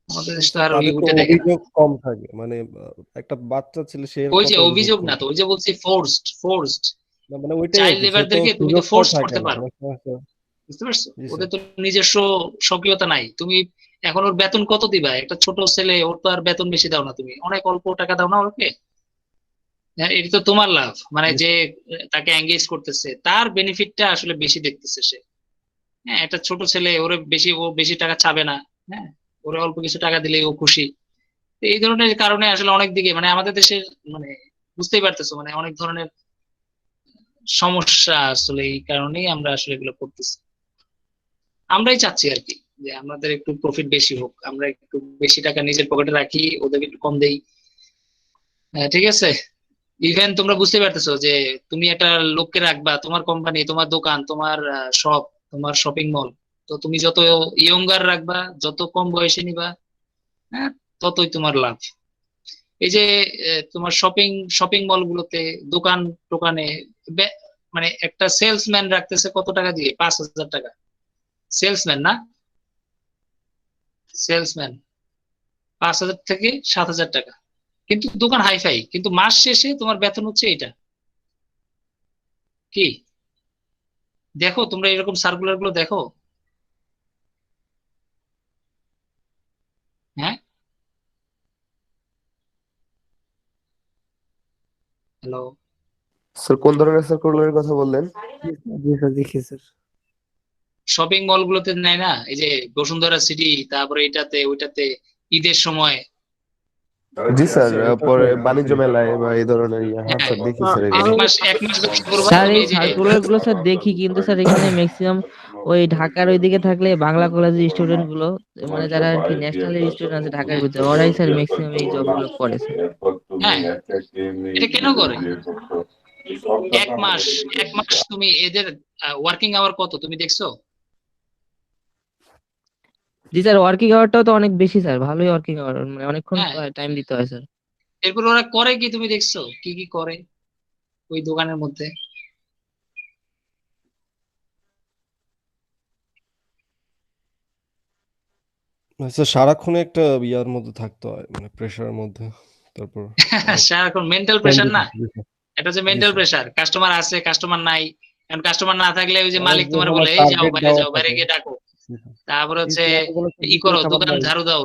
আমাদের দেশে তো স্যার আরো তাদের তো ওইটা দেখে না। অভিযোগ কম থাকে, মানে একটা বাচ্চা ছেলে সে ওই কত যে অভিযোগ অভিযোগ না করবে? তো, ওই যে বলছি ফোর্সড না, মানে ওইটাই আর চাইল্ড কি, সে তো লেবারদেরকে তুমি তো সুরক্ষাও ফোর্স থাকে করতে না পারো, অনেক সময় বুঝতে পারছো? জি ওদের স্যার। তো নিজস্ব স্বকীয়তা নাই। তুমি এখন ওর বেতন কত দিবা? একটা ছোট ছেলে, ওর তো আর বেতন বেশি দাও না, তুমি অনেক অল্প টাকা দাও না ওকে। হ্যাঁ, এটা তো তোমার লাভ, মানে জি যে তাকে এঙ্গেজ করতেছে তার বেনিফিটটা আসলে বেশি দেখতেছে সে। হ্যাঁ, একটা ছোট ছেলে, ওরে বেশি, ও বেশি টাকা চাবে না। হ্যাঁ, ওরে অল্প কিছু টাকা দিলে ও খুশি। তো এই ধরনের কারণে আসলে অনেক দিকে মানে আমাদের দেশের মানে বুঝতেই পারতেছো মানে অনেক ধরনের সমস্যা আসলে এই কারণেই আমরা আসলে এগুলো করতেছি। আমরাই চাচ্ছি আর কি যে আমাদের একটু প্রফিট বেশি হোক, আমরা একটু বেশি টাকা নিজের পকেটে রাখি, ওদেরকে একটু কম দেই। ঠিক আছে। ইভেন তোমরা বুঝতে পারতেছো যে তুমি একটা লোককে রাখবা, তোমার কোম্পানি, তোমার দোকান, তোমার শপ, তোমার শপিং মল, তো তুমি যত ইয়ঙ্গার রাখবা, যত কম বয়সে নিবা, হ্যাঁ, ততই তোমার লাভ। এই যে তোমার শপিং শপিং মল গুলোতে, দোকান টোকানে মানে একটা সেলসম্যান রাখতেছে কত টাকা দিয়ে? 5,000 টাকা। সেলসম্যান না, সেলসম্যান 5,000 থেকে 7,000 টাকা। কিন্তু দোকান হাইফাই, কিন্তু মাস শেষে তোমার বেতন হচ্ছে এটা। কি দেখো তোমরা এরকম সার্কুলার গুলো দেখো? হ্যাঁ, হ্যালো। স্যার কোন ধরনের সার্কুলারের কথা বললেন? জি স্যার, দেখি স্যার। শপিং মল গুলোতে নেয় না, এই যে বসুন্ধরা সিটি, তারপরে এটাতে ওইটাতে, ঈদের সময়। জি স্যার, স্যার এটা তো পরে বাণিজ্য দেখছি। মেলায় বা এই ধরনের হ্যাঁ হ্যাঁ, স্যার, দেখি আ- স্যার এক এগুলো। আরো মাস এক মাস বেতন করবা স্যার তুমি, এই এই যে সার্কুলার গুলো স্যার দেখি, কিন্তু স্যার এখানে ম্যাক্সিমাম ওই ঢাকার ওইদিকে থাকলে বাংলা কলেজের স্টুডেন্ট গুলো, মানে যারা আর কি ন্যাশনাল স্টুডেন্ট আছে ঢাকার হ্যাঁ, ভিতরে, ওরাই স্যার ম্যাক্সিমাম এই জব গুলো করে স্যার। হ্যাঁ, এটা কেন করে? এক মাস, এক মাস তুমি এদের ওয়ার্কিং আওয়ার কত তুমি দেখছো? জি স্যার, ওয়ার্কিং আওয়ারটাও তো অনেক বেশি স্যার, ভালোই ওয়ার্কিং আওয়ার, মানে অনেকক্ষণ হ্যাঁ, টাইম দিতে হয় স্যার। এরপর ওরা করে কি তুমি দেখছো কি কি করে ওই দোকানের মধ্যে? আচ্ছা, সারাক্ষণ একটা ইয়ার মধ্যে থাকতে হয়, মানে প্রেশারের মধ্যে, তারপর অনেক সারাক্ষণ মেন্টাল টাইম প্রেশার দিতে না? হয়। জি স্যার। এটা হচ্ছে জি মেন্টাল স্যার। প্রেশার, কাস্টমার আছে কাস্টমার নাই। এখন কাস্টমার না থাকলে ওই যে অনেক মালিক তোমার রকমের বলে এই যাও টার্গেট বাইরে দেওয়া যাও, বাইরে থাকে। গিয়ে ডাকো। জি স্যার। তারপর হচ্ছে কিন্তু এতগুলো তো ই বিকেলে করো, খাবার দোকান নাই। ঝাড়ু দাও,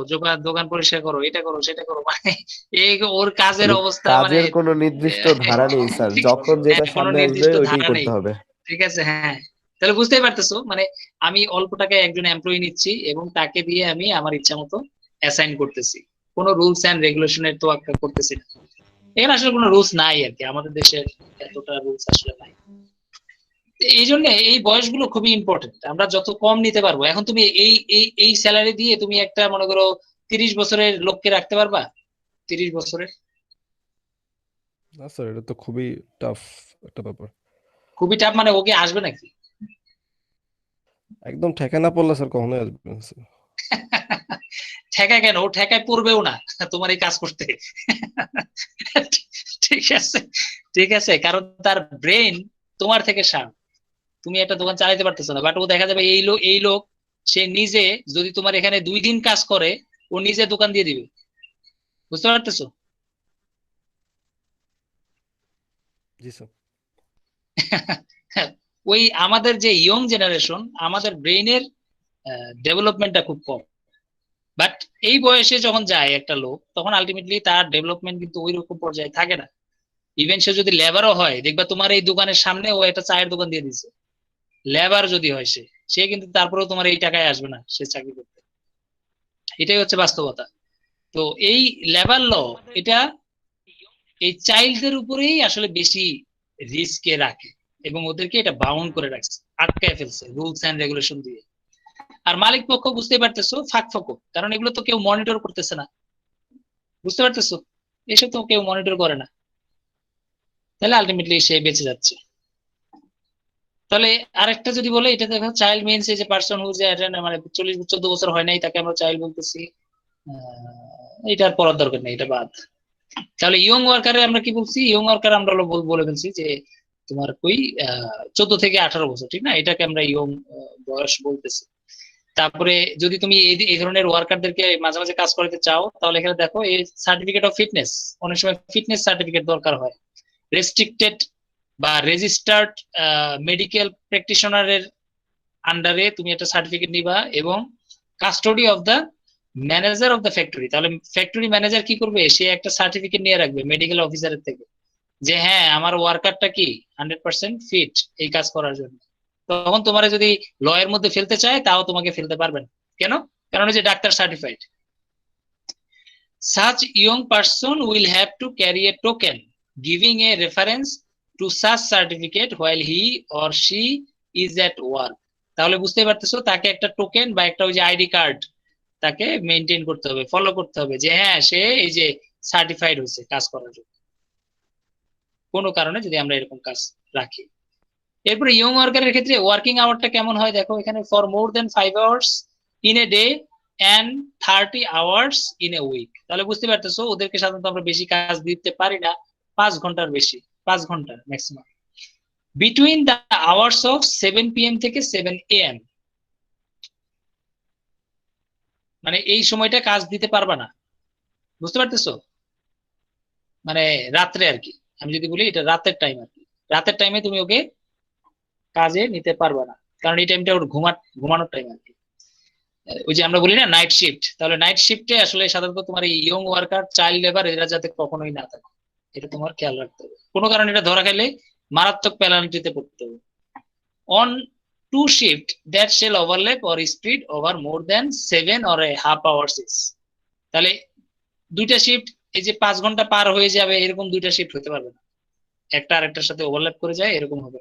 দোকান পরিষ্কার করো, এটা করো সেটা করো, মানে এই ওর কাজের মানে অবস্থা মানে কাজের কোনো নির্দিষ্ট ধারা নেই স্যার, যখন যেটা হ্যাঁ, কোনো সামনে আসবে নির্দিষ্ট ওইটাই ধারা নেই। করতে হবে। ঠিক আছে, হ্যাঁ। তাহলে বুঝতেই পারতেছো মানে আমি অল্প টাকায় একজন এমপ্লয়ি নিচ্ছি এবং তাকে দিয়ে আমি আমার ইচ্ছা মতো অ্যাসাইন করতেছি, কোনো রুলস এন্ড রেগুলেশনের তোয়াক্কা করতেছি না। এখানে আসলে কোনো রুলস নাই আর কি, আমাদের দেশের এতটা রুলস আসলে নাই। এই জন্য এই বয়সগুলো খুবই ইম্পর্টেন্ট, আমরা যত কম নিতে পারবো। এখন তুমি এই স্যালারি দিয়ে তুমি একটা মনে করো 30 বছরের লোককে রাখতে পারবা? 30 বছরের না স্যার, এটা তো খুবই টাফ একটা ব্যাপার। খুবই টাফ, মানে ওকে আসবে নাকি? একদম ঠেকা না পড়লে স্যার কখনোই আসবে না স্যার। ঠেকায় কেন? ও ঠেকায় পড়বেও না তোমার এই কাজ করতে। ঠিক আছে, ঠিক আছে, কারণ তার ব্রেন তোমার থেকে শার্প। তুমি একটা দোকান চালাইতে পারতেছো না, বাট ও দেখা যাবে এই লোক সে নিজে যদি তোমার এখানে 2 দিন কাজ করে, ও নিজে দোকান দিয়ে দিবে। বুঝতে পারতেছো? জি স্যার। ওই আমাদের যে ইয়ং জেনারেশন, আমাদের ব্রেইনের ডেভেলপমেন্টটা খুব কম। বাট এই বয়সে যখন যায় একটা লোক, তখন আলটিমেটলি তার ডেভেলপমেন্ট কিন্তু ওই রকম পর্যায়ে থাকে না। ইভেন সে যদি লেবারও হয়, দেখবা তোমার এই দোকানের সামনে ও একটা চায়ের দোকান দিয়ে দিচ্ছে, লেবার যদি হয় সে সে কিন্তু তারপরেও তোমার এই টাকায় আসবে না সে চাকরি করতে। এটাই হচ্ছে বাস্তবতা। তো এই লেবার ল, এটা এই চাইল্ডদের উপরেই আসলে বেশি রিস্কে রাখে, এবং ওদেরকে এটা বাউন্ড করে রাখছে, আটকায় ফেলছে রুলস এন্ড রেগুলেশন দিয়ে। আর মালিক পক্ষ বুঝতে পারতেছো ফাঁক ফকো, কারণ এগুলো তো কেউ মনিটর করতেছে না। বুঝতে পারতেছো, এসব তো কেউ মনিটর করে না, তাহলে আলটিমেটলি সে বেঁচে যাচ্ছে। তাহলে আরেকটা যদি বলে, এটা দেখো চাইল্ড মিনস এই যে পার্সন হু যে মানে 14 বছর হয় নাই তাকে আমরা চাইল্ড বলতেছি। এটার পড়ার দরকার নেই, এটা বাদ। তাহলে ইয়ং ওয়ার্কারে আমরা কি বলছি? ইয়ং ওয়ার্কার আমরা হলো বলে ফেলছি যে তোমার কই 14 থেকে 18 বছর, ঠিক না? এটাকে আমরা ইয়ং বয়স বলতেছি। তারপরে যদি তুমি এই ধরনের ওয়ার্কারদেরকে মাঝে মাঝে কাজ করাতে চাও, তাহলে এখানে দেখো এই সার্টিফিকেট অফ ফিটনেস, অনেক সময় ফিটনেস সার্টিফিকেট দরকার হয়। রেস্ট্রিক্টেড বা রেজিস্টার্ড মেডিকেল প্র্যাকটিশনারের আন্ডারে তুমি একটা সার্টিফিকেট নিবা, এবং custody of the manager of the factory. তাহলে ফ্যাক্টরি ম্যানেজার কি করবে? সে একটা সার্টিফিকেট নিয়ে রাখবে মেডিকেল অফিসারের থেকে, যে হ্যাঁ আমার ওয়ার্কারটা কি 100% ফিট এই কাজ করার জন্য। তখন তোমার যদি ল এর মধ্যে ফেলতে চায়, তাও তোমাকে ফেলতে পারবেন। কেন? কারণ ওই যে doctor certified. Such young person will have to carry a token giving a reference to such certificate while he or she is at work. তাহলে বুঝতে পারতেছো, তাকে একটা টোকেন বা একটা ওই যে আইডি কার্ড তাকে মেনটেন করতে হবে, ফলো করতে হবে, যে হ্যাঁ সে এই যে সার্টিফাইড হয়েছে কাজ করার জন্য, কোনো কারণে যদি আমরা এরকম কাজ রাখি। এরপরে ইয়ং ওয়ার্কারের ক্ষেত্রে ওয়ার্কিং আওয়ারটা কেমন হয় দেখো এখানে, for more than 5 hours in a day and 30 hours in a week. তাহলে বুঝতে পারতেছো ওদেরকে সাধারণত আমরা বেশি কাজ দিতে পারি না, 5 ঘন্টার বেশি, 5 ঘন্টা maximum, between the hours of 7 PM থেকে 7 AM। মানে এই সময়টা কাজ দিতে পারবা না, বুঝতে পারতেছো? মানে রাত্রে আর কি, আমি যদি বলি এটা রাতের টাইম আর কি, রাতের টাইমে তুমি ওকে কাজে নিতে পারবা না, কারণ এই টাইমটা ওর ঘুমানোর টাইম আর কি। ওই যে আমরা বলি না নাইট শিফট, তাহলে নাইট শিফটে আসলে সাধারণত তোমার এই ইয়ং ওয়ার্কার, চাইল্ড লেবার এরা যাতে কখনোই না থাকে, এটা তোমার খেয়াল রাখতে হবে। কোনো কারণে এটা ধরা খেলে মারাত্মক পেনাল্টিতে পড়তে হবে। On two shift that shall overlap or split over more than 7 or a half hours is। তাহলে দুইটা শিফট এই যে 5 ঘন্টা পার হয়ে যাবে, এরকম দুইটা শিফট হতে পারবে না, একটা আরেকটার সাথে ওভারল্যাপ করে যায় এরকম হবে।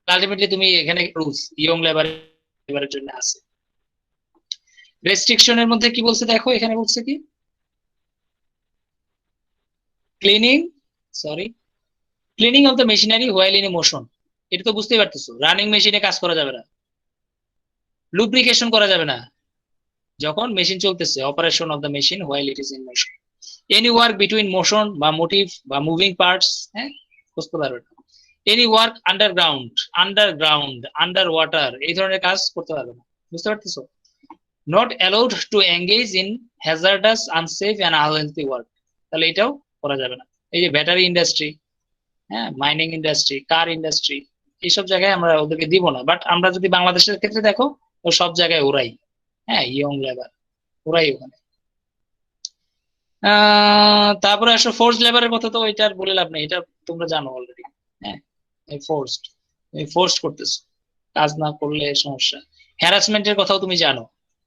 আলটিমেটলি তুমি এখানে রুলস ইয়ং লেবারের জন্য আছে। রেস্ট্রিকশনের মধ্যে কি বলছে দেখো, এখানে বলছে কি cleaning cleaning of the machinery while in motion. এটা তো বুঝতেই পারতেছো, রানিং মেশিনে কাজ করা যাবে না, লুব্রিকেশন করা যাবে না যখন মেশিন চলতেছে, operation of the machine while it is in motion. Any work between motion বা মোটিভ বা মুভিং পার্টস, হ্যাঁ বুঝতে পারবে না। Any work underground under water, এই ধরনের কাজ করতে পারবে না, বুঝতে পারতেছো? Not allowed to engage in hazardous unsafe and unhealthy work, তাহলে এটাও করা যাবে না। এই যে ব্যাটারি ইন্ডাস্ট্রি, হ্যাঁ মাইনিং ইন্ডাস্ট্রি, কার ইন্ডাস্ট্রি, এইসব জায়গায় আমরা ওদেরকে দিব না। বাট আমরা যদি বাংলাদেশের ক্ষেত্রে দেখো, ও সব জায়গায় ওরাই, হ্যাঁ ইয়ং লেবার ওরাই ওখানে। তারপরে আসো ফোর্স লেবারের কথা, তো এটা আর বলে লাভ নেই, এটা তোমরা জানো অলরেডি। হ্যাঁ ফোর্সড করতেছো, কাজ না করলে সমস্যা। হ্যারাসমেন্টের কথাও তুমি জানো,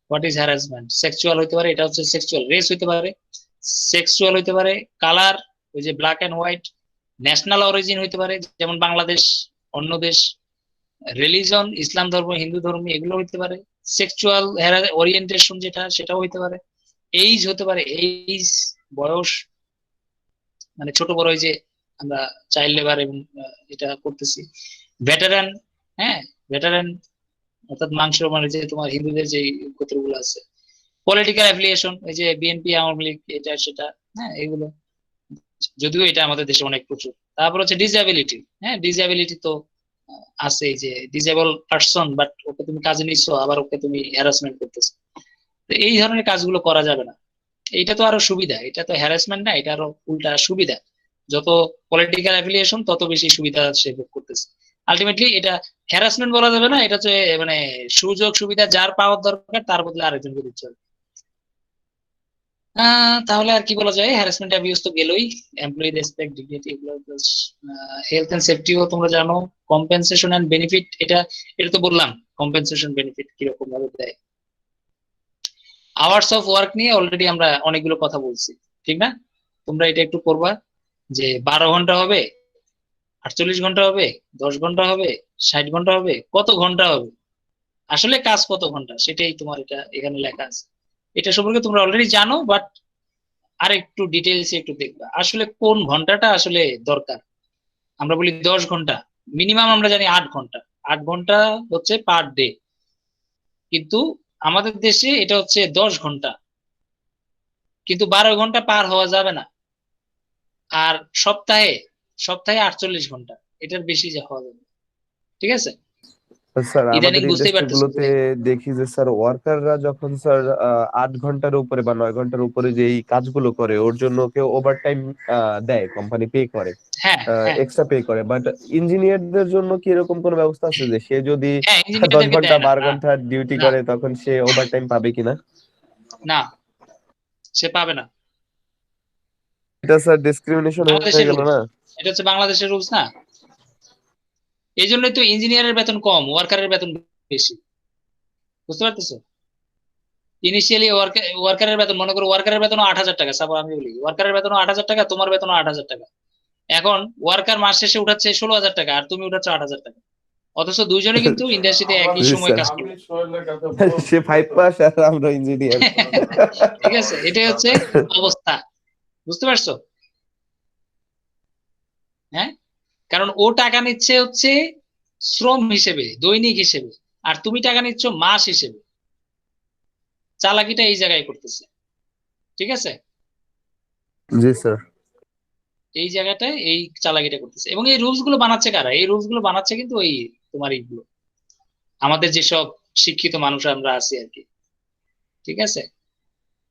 হোয়াট ইজ হ্যারাসমেন্ট? সেক্সুয়াল হইতে পারে, এটা হচ্ছে সেক্সুয়াল, রেস হইতে পারে, সেক্সুয়াল হইতে পারে, কালার ওই যে black and white, national origin হইতে পারে যেমন বাংলাদেশ, অন্য দেশ, রিলিজন ইসলাম ধর্ম, হিন্দু ধর্ম, এগুলো হইতে পারে। সেক্সুয়াল ওরিয়েন্টেশন যেটা, সেটাও হইতে পারে। এইজ হতে পারে, এইজ বয়স, মানে ছোট বড়, এই যে আমরা চাইল্ড লেবার এবং এটা করতেছি। ভেটারান, হ্যাঁ ভেটারান অর্থাৎ মাংস, মানে যে তোমার হিন্দুদের যে গোত্রগুলো আছে। পলিটিক্যাল অ্যাফিলিয়েশন, এই যে বিএনপি, আওয়ামী লীগ, এটা সেটা, হ্যাঁ এগুলো, যদিও এটা আমাদের দেশে অনেক প্রচুর। তারপর হচ্ছে ডিসএবিলিটি, হ্যাঁ ডিসএবিলিটি তো আছে, এই যে ডিসেবল পার্সন, বাট ওকে তুমি কাজে নিচ্ছ, আবার ওকে তুমি হ্যারাসমেন্ট করতেছো, তো এই ধরনের কাজগুলো করা যাবে না। এইটা তো আরো সুবিধা, এটা তো হ্যারাসমেন্ট না, এটা আরো উল্টা সুবিধা। যত পলিটিক্যাল অ্যাফিলিয়েশন তত বেশি সুবিধা সে ভোগ করতেছে। আলটিমেটলি এটা হ্যারাসমেন্ট বলা যাবে না, এটা হচ্ছে মানে সুযোগ সুবিধা যার পাওয়ার দরকার তার বদলে আরেকজনকে দিচ্ছে। তাহলে আর কি বলা যায়, হ্যারাসমেন্ট অ্যাবিউজ তো গেলই, এমপ্লয়ি রেসপেক্ট ডিগনিটি এগুলো, হেলথ এন্ড সেফটিও তোমরা জানো, কম্পেনসেশন এন্ড বেনিফিট এটা এটা তো বললাম, কম্পেনসেশন বেনিফিট কিরকম ভাবে দেয়। আওয়ার্স অফ ওয়ার্ক নিয়ে অলরেডি আমরা অনেকগুলো কথা বলছি, ঠিক না? তোমরা এটা একটু করবা যে 12 ঘন্টা হবে, 48 ঘন্টা হবে, 10 ঘন্টা হবে, 60 ঘন্টা হবে, কত ঘন্টা হবে, আসলে কাজ কত ঘন্টা সেটাই তোমার এটা এখানে লেখা আছে। এটা সম্পর্কে তোমরা অলরেডি জানো, বাট আর একটু ডিটেইলস একটু দেখবা আসলে কোন ঘন্টাটা আসলে দরকার। আমরা বলি 10 ঘন্টা, মিনিমাম আমরা জানি 8 ঘন্টা, 8 ঘন্টা হচ্ছে পার ডে, কিন্তু আমাদের দেশে এটা হচ্ছে 10 ঘন্টা, কিন্তু 12 ঘন্টা পার হওয়া যাবে না। আর সপ্তাহে সপ্তাহে 48 ঘন্টা, এটার বেশি যা হওয়া যাবে না। ঠিক আছে, স্যার ইদানিং আমাদের বুঝতেই ইন্ডাস্ট্রি পারতেছো গুলোতে যে দেখি যে স্যার ওয়ার্কাররা যখন স্যার 8 ঘন্টার উপরে বা 9 ঘন্টার উপরে যে এই কাজগুলো করে ওর জন্য কেউ ওভারটাইম দেয়, কোম্পানি পে করে, হ্যাঁ হ্যাঁ এক্সট্রা পে করে, বাট ইঞ্জিনিয়ারদের জন্য কি এরকম কোনো ব্যবস্থা আছে যে সে যদি হ্যাঁ 10 ইঞ্জিনিয়ারদেরকে ঘন্টা দেয় না, 12 ঘন্টা ডিউটি না করে তখন সে ওভারটাইম পাবে কিনা? না, সে পাবে না। এটা স্যার ডিসক্রিমিনেশন হয়ে বাংলাদেশের গেল রুলস, না? এটা হচ্ছে বাংলাদেশের রুলস না। এই জন্যই তো ইঞ্জিনিয়ারের বেতন কম, ওয়ার্কারের বেতন বেশি। বুঝতে পারতেছো? ইনিশিয়ালি ওয়ার্কারের বেতন, মনে করো ওয়ার্কারের বেতন 8,000 টাকা, সাপোজ আমি বলি ওয়ার্কারের বেতন 8,000 টাকা, তোমার বেতন 8,000 টাকা। এখন ওয়ার্কার মাস শেষে উঠাচ্ছে 16,000 টাকা আর তুমি উঠাচ্ছ 8,000 টাকা, অথচ দুইজনে কিন্তু ইন্ডাস্ট্রিতে একই জি সময় স্যার, কাজ করবে। সে 5 পাস আর আমরা ইঞ্জিনিয়ার। ঠিক আছে, এটাই হচ্ছে অবস্থা। বুঝতে পারছো? হ্যাঁ, কারণ ও টাকা নিচ্ছে হচ্ছে শ্রম হিসেবে, দৈনিক হিসেবে, আর তুমি টাকা নিচ্ছ মাস হিসেবে। চালাকিটা এই জায়গায় করতেছে। ঠিক আছে, জি স্যার। এই জায়গাটায় এই চালাকিটা করতেছে। এবং এই রুলস গুলো বানাচ্ছে কারা? এই রুলস গুলো বানাচ্ছে কিন্তু ওই তোমার এইগুলো আমাদের যেসব শিক্ষিত মানুষ আমরা আছি আর কি। ঠিক আছে,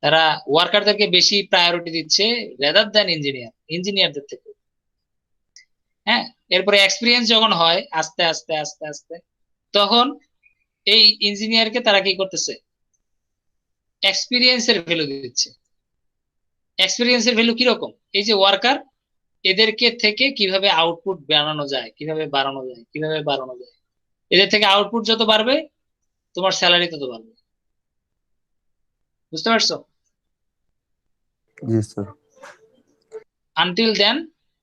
তারা ওয়ার্কারদেরকে বেশি প্রায়োরিটি দিচ্ছে রেদার দেন ইঞ্জিনিয়ারদের থেকে। হ্যাঁ, এরপরে এক্সপিরিয়েন্স যখন হয় আস্তে আস্তে আস্তে আস্তে, তখন এই ইঞ্জিনিয়ারকে তারা কি করতেছে, এক্সপিরিয়েন্সের ভ্যালু দিচ্ছে। এক্সপিরিয়েন্সের ভ্যালু কিরকম? এই যে ওয়ার্কার, এদেরকে থেকে কিভাবে আউটপুট বানানো যায়, কিভাবে বাড়ানো যায়, কিভাবে বাড়ানো যায়, এদের থেকে আউটপুট যত বাড়বে তোমার স্যালারি তত বাড়বে। বুঝতে পারছো? জি স্যার। আনটিল দেন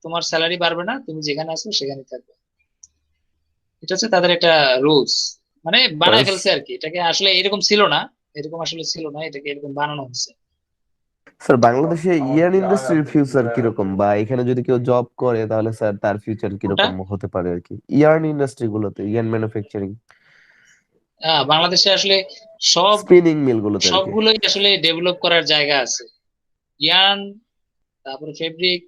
তোমার স্যালারি বাড়বে না, তুমি যেখানে আছো সেখানে থাকবে। এটা হচ্ছে তাদের একটা রুলস, মানে বানায় ফেলছে আর কি। এটাকে আসলে এরকম ছিল না, এরকম আসলে ছিল না, এটাকে এরকম বানানো হচ্ছে। স্যার বাংলাদেশে ইয়ান ইন্ডাস্ট্রির ফিউচার কিরকম, বা এখানে যদি কেউ জব করে তাহলে স্যার তার ফিউচার কোনটা? কিরকম হতে পারে আর কি, ইয়ার্ন ইন্ডাস্ট্রি গুলোতে, ইয়ান ম্যানুফ্যাকচারিং, বাংলাদেশে আসলে সব স্পিনিং মিল গুলোতে আর কি। সবগুলোই আসলে ডেভেলপ করার জায়গা আছে। ইয়ার্ন, তারপরে ফেব্রিক,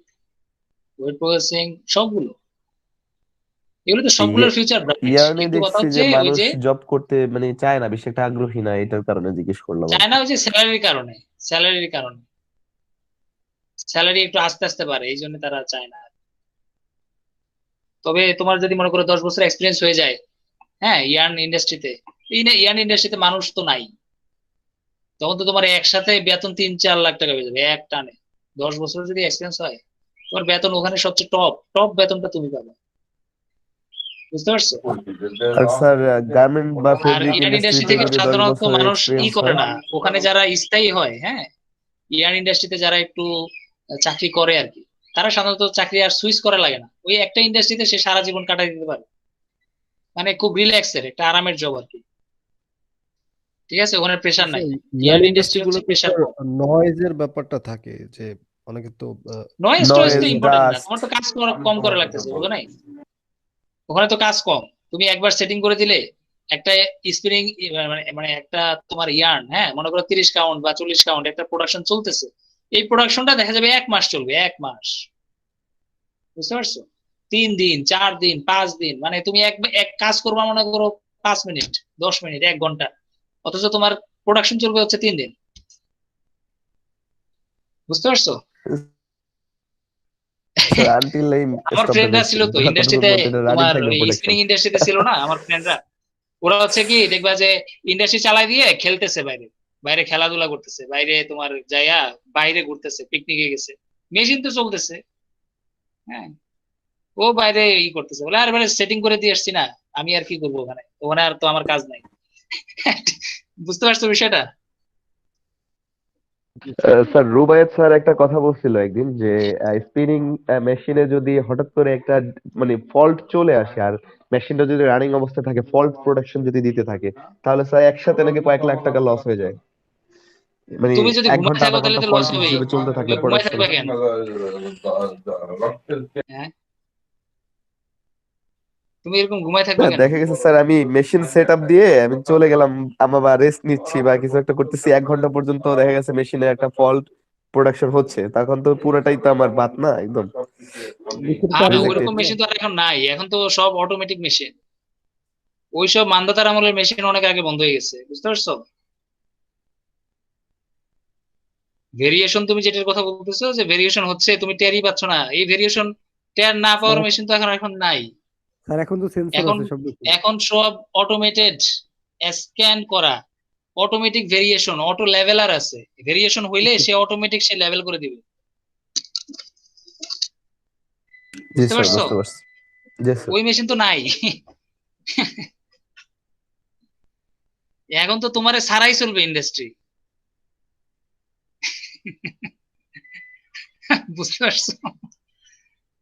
ওয়েট প্রসেসিং, সবগুলো, এগুলো তো সবগুলোর ফিউচার ব্রাইট। ইয়ার্নে কিন্তু কথা দেখছি হচ্ছে যে ওই মানুষ যে জব করতে মানে চায় না, বেশি একটা আগ্রহী না, এটার কারণে জিজ্ঞেস করলাম আর চায় কি। না, ওই যে স্যালারির কারণে, স্যালারির কারণে স্যালারি একটু আস্তে আস্তে বাড়ে, এই জন্য তারা চায় না। তবে তোমার যদি মনে করো 10 বছর এক্সপিরিয়েন্স হয়ে যায়, হ্যাঁ, ইয়ার্ন ইন্ডাস্ট্রিতে, এই না ইয়ার্ন ইন্ডাস্ট্রিতে মানুষ তো নাই, তখন তো তোমার একসাথে বেতন 3-4 লাখ টাকা হয়ে যাবে এক টানে। 10 বছর যদি এক্সপিরিয়েন্স হয়, তোমার বেতন ওখানে সবচেয়ে টপ টপ বেতনটা তুমি পাবে। বুঝতে পারছো? আর স্যার গার্মেন্ট বা আর ফেব্রিক ইয়ার্ন ইন্ডাস্ট্রি ইন্ডাস্ট্রিতে থেকে যদি 10 সাধারণত বছরের মানুষ ই এক্সপিরিয়েন্স করে হয়। না, ওখানে যারা স্থায়ী হয়, হ্যাঁ, ইয়ার্ন ইন্ডাস্ট্রিতে যারা একটু চাকরি করে আর কি, তারা সাধারণত চাকরি আর সুইচ করা লাগে না, ওই একটা ইন্ডাস্ট্রিতে সে সারা জীবন কাটাই দিতে পারে। মানে খুব রিল্যাক্সের একটা আরামের জব আর কি। ঠিক আছে, ওখানে প্রেশার আচ্ছা, নাই। ইয়ান ইয়ার্ন ইন্ডাস্ট্রি ইন্ডাস্ট্রি হচ্ছে গুলোতে প্রেশার কম। নয়েজের ব্যাপারটা থাকে যে অনেকে তো নয়েজ টয়েজ তো নয়েজ, ইম্পর্টেন্ট না, ডাস্ট। তোমার তো কাজ কম করা লাগতেছে, বুঝো নাই? ওখানে তো কাজ কম, তুমি একবার সেটিং করে দিলে একটা স্পিনিং, মানে মানে একটা তোমার ইয়ার্ন, হ্যাঁ, মনে করো 30 কাউন্ট বা 40 কাউন্ট একটা প্রোডাকশন চলতেছে, এই প্রোডাকশনটা দেখা যাবে 1 মাস চলবে, 1 মাস। বুঝতে পারছো? 3 দিন, 4 দিন, 5 দিন, মানে তুমি এক এক কাজ করবা মনে করো 5 মিনিট, 10 মিনিট, 1 ঘন্টা, অথচ তোমার প্রোডাকশন চলবে হচ্ছে 3 দিন। বুঝতে পারছো? স্যার আনটিল এই আমার স্টপ দ্য ফ্রেন্ডরা ছিল মেশিন তো যতক্ষণ ইন্ডাস্ট্রিতে, পর্যন্ত এটা রানিং তোমার থাকবে ওই প্রোডাকশন। স্পিনিং ইন্ডাস্ট্রিতে ছিল না আমার ফ্রেন্ডরা, ওরা হচ্ছে কি দেখবা যে ইন্ডাস্ট্রি চালাই দিয়ে খেলতেছে বাইরে, বাইরে খেলাধুলা করতেছে, বাইরে তোমার যাইয়া বাইরে ঘুরতেছে, পিকনিকে গেছে, মেশিন তো চলতেছে। হ্যাঁ, ও বাইরে ই করতেছে, বলে আর বাইরে সেটিং করে দিয়ে আসছি না, আমি আর কি করবো ওখানে, ওখানে আর তো আমার কাজ নাই। বুঝতে পারছো বিষয়টা? স্যার রুবায়েত স্যার একটা কথা বলছিল একদিন যে স্পিনিং মেশিনে যদি হঠাৎ করে একটা মানে ফল্ট চলে আসে আর মেশিনটা যদি রানিং অবস্থায় থাকে, ফল্ট প্রোডাকশন যদি দিতে থাকে, তাহলে স্যার একসাথে নাকি কয়েক লাখ টাকা লস হয়ে যায়। মানে তুমি যদি এক ঘুমায় ঘন্টা থাকো আধা তাহলে ঘন্টা তো লস ফল্ট হবেই, হিসেবে চলতে থাকলে তুমি ঘুমায় প্রোডাকশন। থাকবা কেন? হ্যাঁ, তুমি এরকম ঘুমায় থাকবা না কেন? দেখা গেছে স্যার আমি মেশিন সেট আপ দিয়ে আমি চলে গেলাম, আমার বা রেস্ট নিচ্ছি বা কিছু একটা করতেছি, 1 ঘন্টা পর্যন্ত দেখা গেছে মেশিনে একটা ফল্ট প্রোডাকশন হচ্ছে, তখন তো পুরোটাই তো আমার বাদ না একদম আর রিজেক্টেড। ওইরকম মেশিন তো আর এখন নাই, এখন তো সব অটোমেটিক মেশিন। ওইসব মান্ধাতার আমলের মেশিন অনেক আগে বন্ধ হয়ে গেছে, বুঝতে পারছো? ভেরিয়েশন তুমি যেটার কথা বলতেছো যে ভেরিয়েশন হচ্ছে, তুমি টেরই পাচ্ছ না, এই ভেরিয়েশন টের না পাওয়ার স্যার মেশিন তো এখন এখন নাই। স্যার এখন তো সেন্সর এখন আছে সব কিছু। এখন সব অটোমেটেড, স্ক্যান করা, অটোমেটিক ভেরিয়েশন, অটো লেভেলার আছে, ভেরিয়েশন হইলে সে অটোমেটিক সে লেভেল করে দিবে, জি বুঝতে স্যার পারছো? বুঝতে পারছি। জি স্যার। ওই মেশিন তো নাই। এখন তো তোমারে ছাড়াই চলবে ইন্ডাস্ট্রি। বুঝতে পারছো?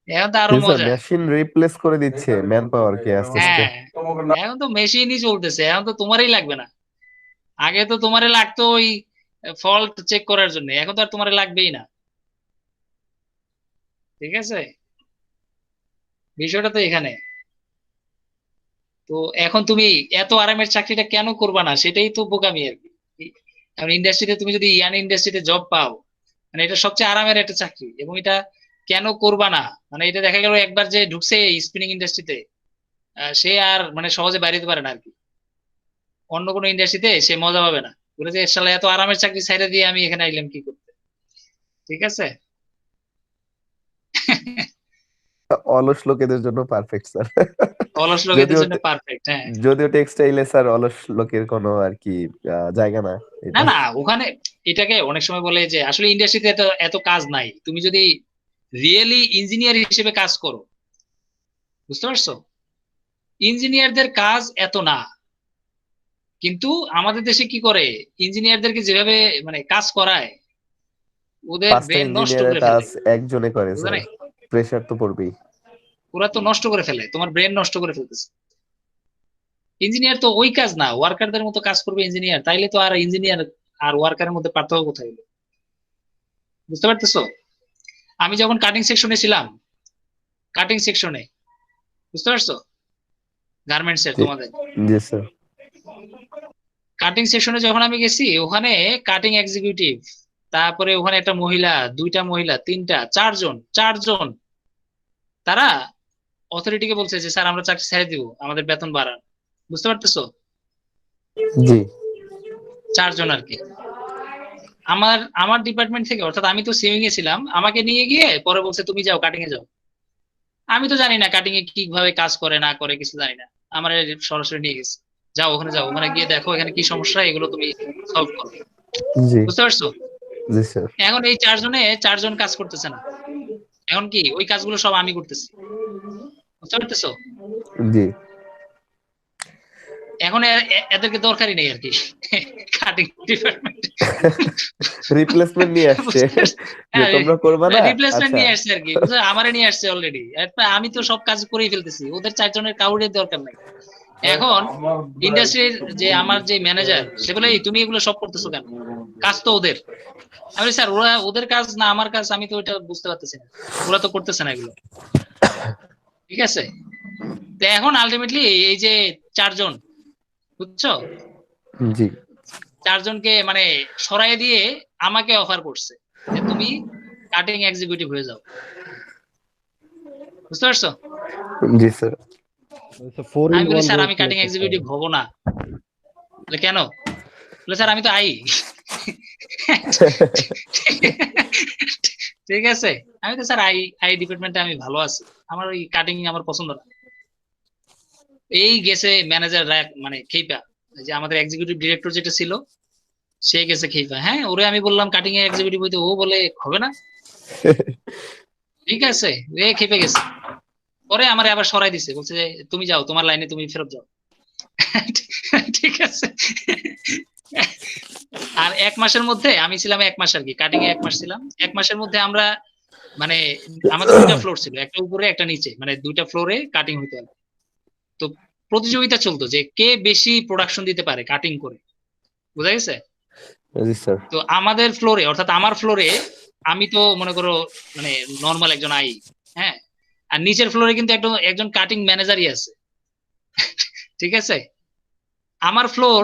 এখন তো আরো জি স্যার, মজা। মেশিন রিপ্লেস করে দিচ্ছে ম্যান পাওয়ার কে আস্তে আস্তে। হ্যাঁ, এখন তো মেশিনই চলতেছে, এখন তো তোমারই লাগবে না। আগে তো তোমারে লাগতো ওই ফল্ট চেক করার জন্য, এখন তো আর তোমারে লাগবেই না। ঠিক আছে, বিষয়টা তো এখানে। তো এখন তুমি এত আরামের চাকরিটা কেন করবা না, সেটাই তো বোকামি আর কি। এখন ইন্ডাস্ট্রিতে তুমি যদি ইয়ান ইন্ডাস্ট্রিতে জব পাও, মানে এটা সবচেয়ে আরামের একটা চাকরি, এবং এটা কেন করবা না? মানে এটা দেখা গেল একবার যে ঢুকছে স্পিনিং ইন্ডাস্ট্রিতে, সে আর মানে সহজে বাইরে যেতে পারে না আর কি। অন্য কোনো ইন্ডাস্ট্রিতে সে মজা পাবে না, বলে যে শালা এত আরামের চাকরি ছাইড়া দিয়ে আমি এখানে আইলাম কি করতে। ঠিক আছে। অলস লোকেদের জন্য পারফেক্ট স্যার। অলস লোকেদের যদিও জন্য পারফেক্ট, হ্যাঁ। যদিও টেক্সটাইলে স্যার অলস লোকের কোনো আর কি জায়গা না না এটা। না, ওখানে এটাকে অনেক সময় বলে যে আসলে ইন্ডাস্ট্রিতে এত এত কাজ নাই, তুমি যদি রিয়েলি ইঞ্জিনিয়ার হিসেবে কাজ করো, বুঝতে পারছো? ইঞ্জিনিয়ারদের কাজ এত না, কিন্তু আমাদের দেশে কি করে, ইঞ্জিনিয়ারদেরকে যেভাবে মানে কাজ করায়, ওদের 5টা ব্রেন নষ্ট ইঞ্জিনিয়ারের করে কাজ ফেলে, একজনে করে বুঝলে স্যার, নাই? প্রেসার তো পড়বেই। ওরা তো নষ্ট করে ফেলে, তোমার ব্রেন নষ্ট করে ফেলতেছে। ইঞ্জিনিয়ার তো ওই কাজ না, ওয়ার্কারদের মতো কাজ করবে ইঞ্জিনিয়ার, তাইলে তো আর ইঞ্জিনিয়ার আর ওয়ার্কারের মধ্যে পার্থক্য কোথায় হলো? বুঝতে পারতেছো? আমি যখন কাটিং সেকশনে ছিলাম, কাটিং সেকশনে, বুঝতে পারছো, গার্মেন্টস এর জি তোমাদের জি স্যার। কাটিং সেকশনে যখন আমি গেছি, ওখানে কাটিং এক্সিকিউটিভ, তারপরে ওখানে একটা মহিলা, দুইটা মহিলা, তিনটা, চারজন, চারজন, তারা অথরিটিকে বলছে যে স্যার আমরা চাকরি ছেড়ে দিব, আমাদের বেতন বাড়ান। বুঝতে পারতেছো? জি চারজন আর কি। আমার আমার ডিপার্টমেন্ট থেকে, অর্থাৎ আমি তো সিভিং এ ছিলাম, আমাকে নিয়ে গিয়ে পরে বলছে তুমি যাও কাটিং এ যাও। আমি তো জানি না কাটিং এ কিভাবে কাজ করে না করে, কিছু জানি না। আমার সরাসরি নিয়ে গেছে, যাও ওখানে, যাও ওখানে গিয়ে দেখো এখানে কি সমস্যা, এগুলো তুমি সলভ করো। জি বুঝতে পারছো? জি স্যার। এখন এই চারজনে চারজন কাজ করতেছে না, এখন কি ওই কাজগুলো সব আমি করতেছি। বুঝতে পারতেছো? জি এখন এদেরকে দরকারই নেই আর কি, কাটিং ডিপার্টমেন্ট। রিপ্লেসমেন্ট নিয়ে আসছে যে হ্যাঁ, তোমরা করবা না। রিপ্লেসমেন্ট আচ্ছা নিয়ে আসছে আর কি, বুঝছো? আমারে নিয়ে আসছে অলরেডি। আমি তো সব কাজ করেই ফেলতেছি, ওদের চারজনের কাউরের দরকার নাই। এখন ইন্ডাস্ট্রির যে আমার যে ম্যানেজার, সে বলে "এই, তুমি এগুলো সব করতেছো কেন, কাজ তো ওদের"। আমি বলি, স্যার ওরা ওদের কাজ না আমার কাজ, আমি তো এটা বুঝতে পারতেছি না, ওরা তো করতেছে না এগুলো। ঠিক আছে, তো এখন আলটিমেটলি এই যে চারজন, বুঝছো, জি চারজনকে মানে সরাই দিয়ে আমাকে অফার করছে যে তুমি কাটিং এক্সিকিউটিভ হয়ে যাও। বুঝতে পারছো? জি স্যার। ফোর ইন আমি বলি ওয়ান স্যার রোল আমি প্লে কাটিং করতে এক্সিকিউটিভ হবে। হব না। বলে কেন? বলে স্যার আমি তো আই। ঠিক আছে, আমি তো স্যার আই আই ডিপার্টমেন্টে আমি ভালো আছি, আমার ওই কাটিং আমার পছন্দ না। এই গেছে ম্যানেজার মানে খেইপা, যে আমাদের এক্সিকিউটিভ ডিরেক্টর যেটা ছিল সে গেছে খেইপা। হ্যাঁ, ওরে আমি বললাম কাটিং এ এক্সিকিউটিভ হইতে, ও বলে হবে না। ঠিক আছে, এ খেপে গেছে। পরে আমারে আবার সরাই দিছে, বলছে যে তুমি যাও, তোমার লাইনে তুমি ফেরত যাও। ঠিক আছে। আর 1 মাসের মধ্যে আমি ছিলাম, 1 মাস আর কি কাটিং এ 1 মাস ছিলাম, 1 মাসের মধ্যে আমরা মানে আমাদের 2টা ফ্লোর ছিল, একটা উপরে একটা নিচে, মানে 2টা ফ্লোরে কাটিং হইতে হবে। তো প্রতিযোগিতা চলতো যে কে বেশি প্রোডাকশন দিতে পারে কাটিং করে, বুঝা গেছে? জি স্যার। তো আমাদের ফ্লোরে, অর্থাৎ আমার ফ্লোরে, আমি তো মনে করো মানে নর্মাল একজন আই, হ্যাঁ, আর নিচের ফ্লোরে কিন্তু একজন একজন কাটিং ম্যানেজারই আছে। ঠিক আছে, আমার ফ্লোর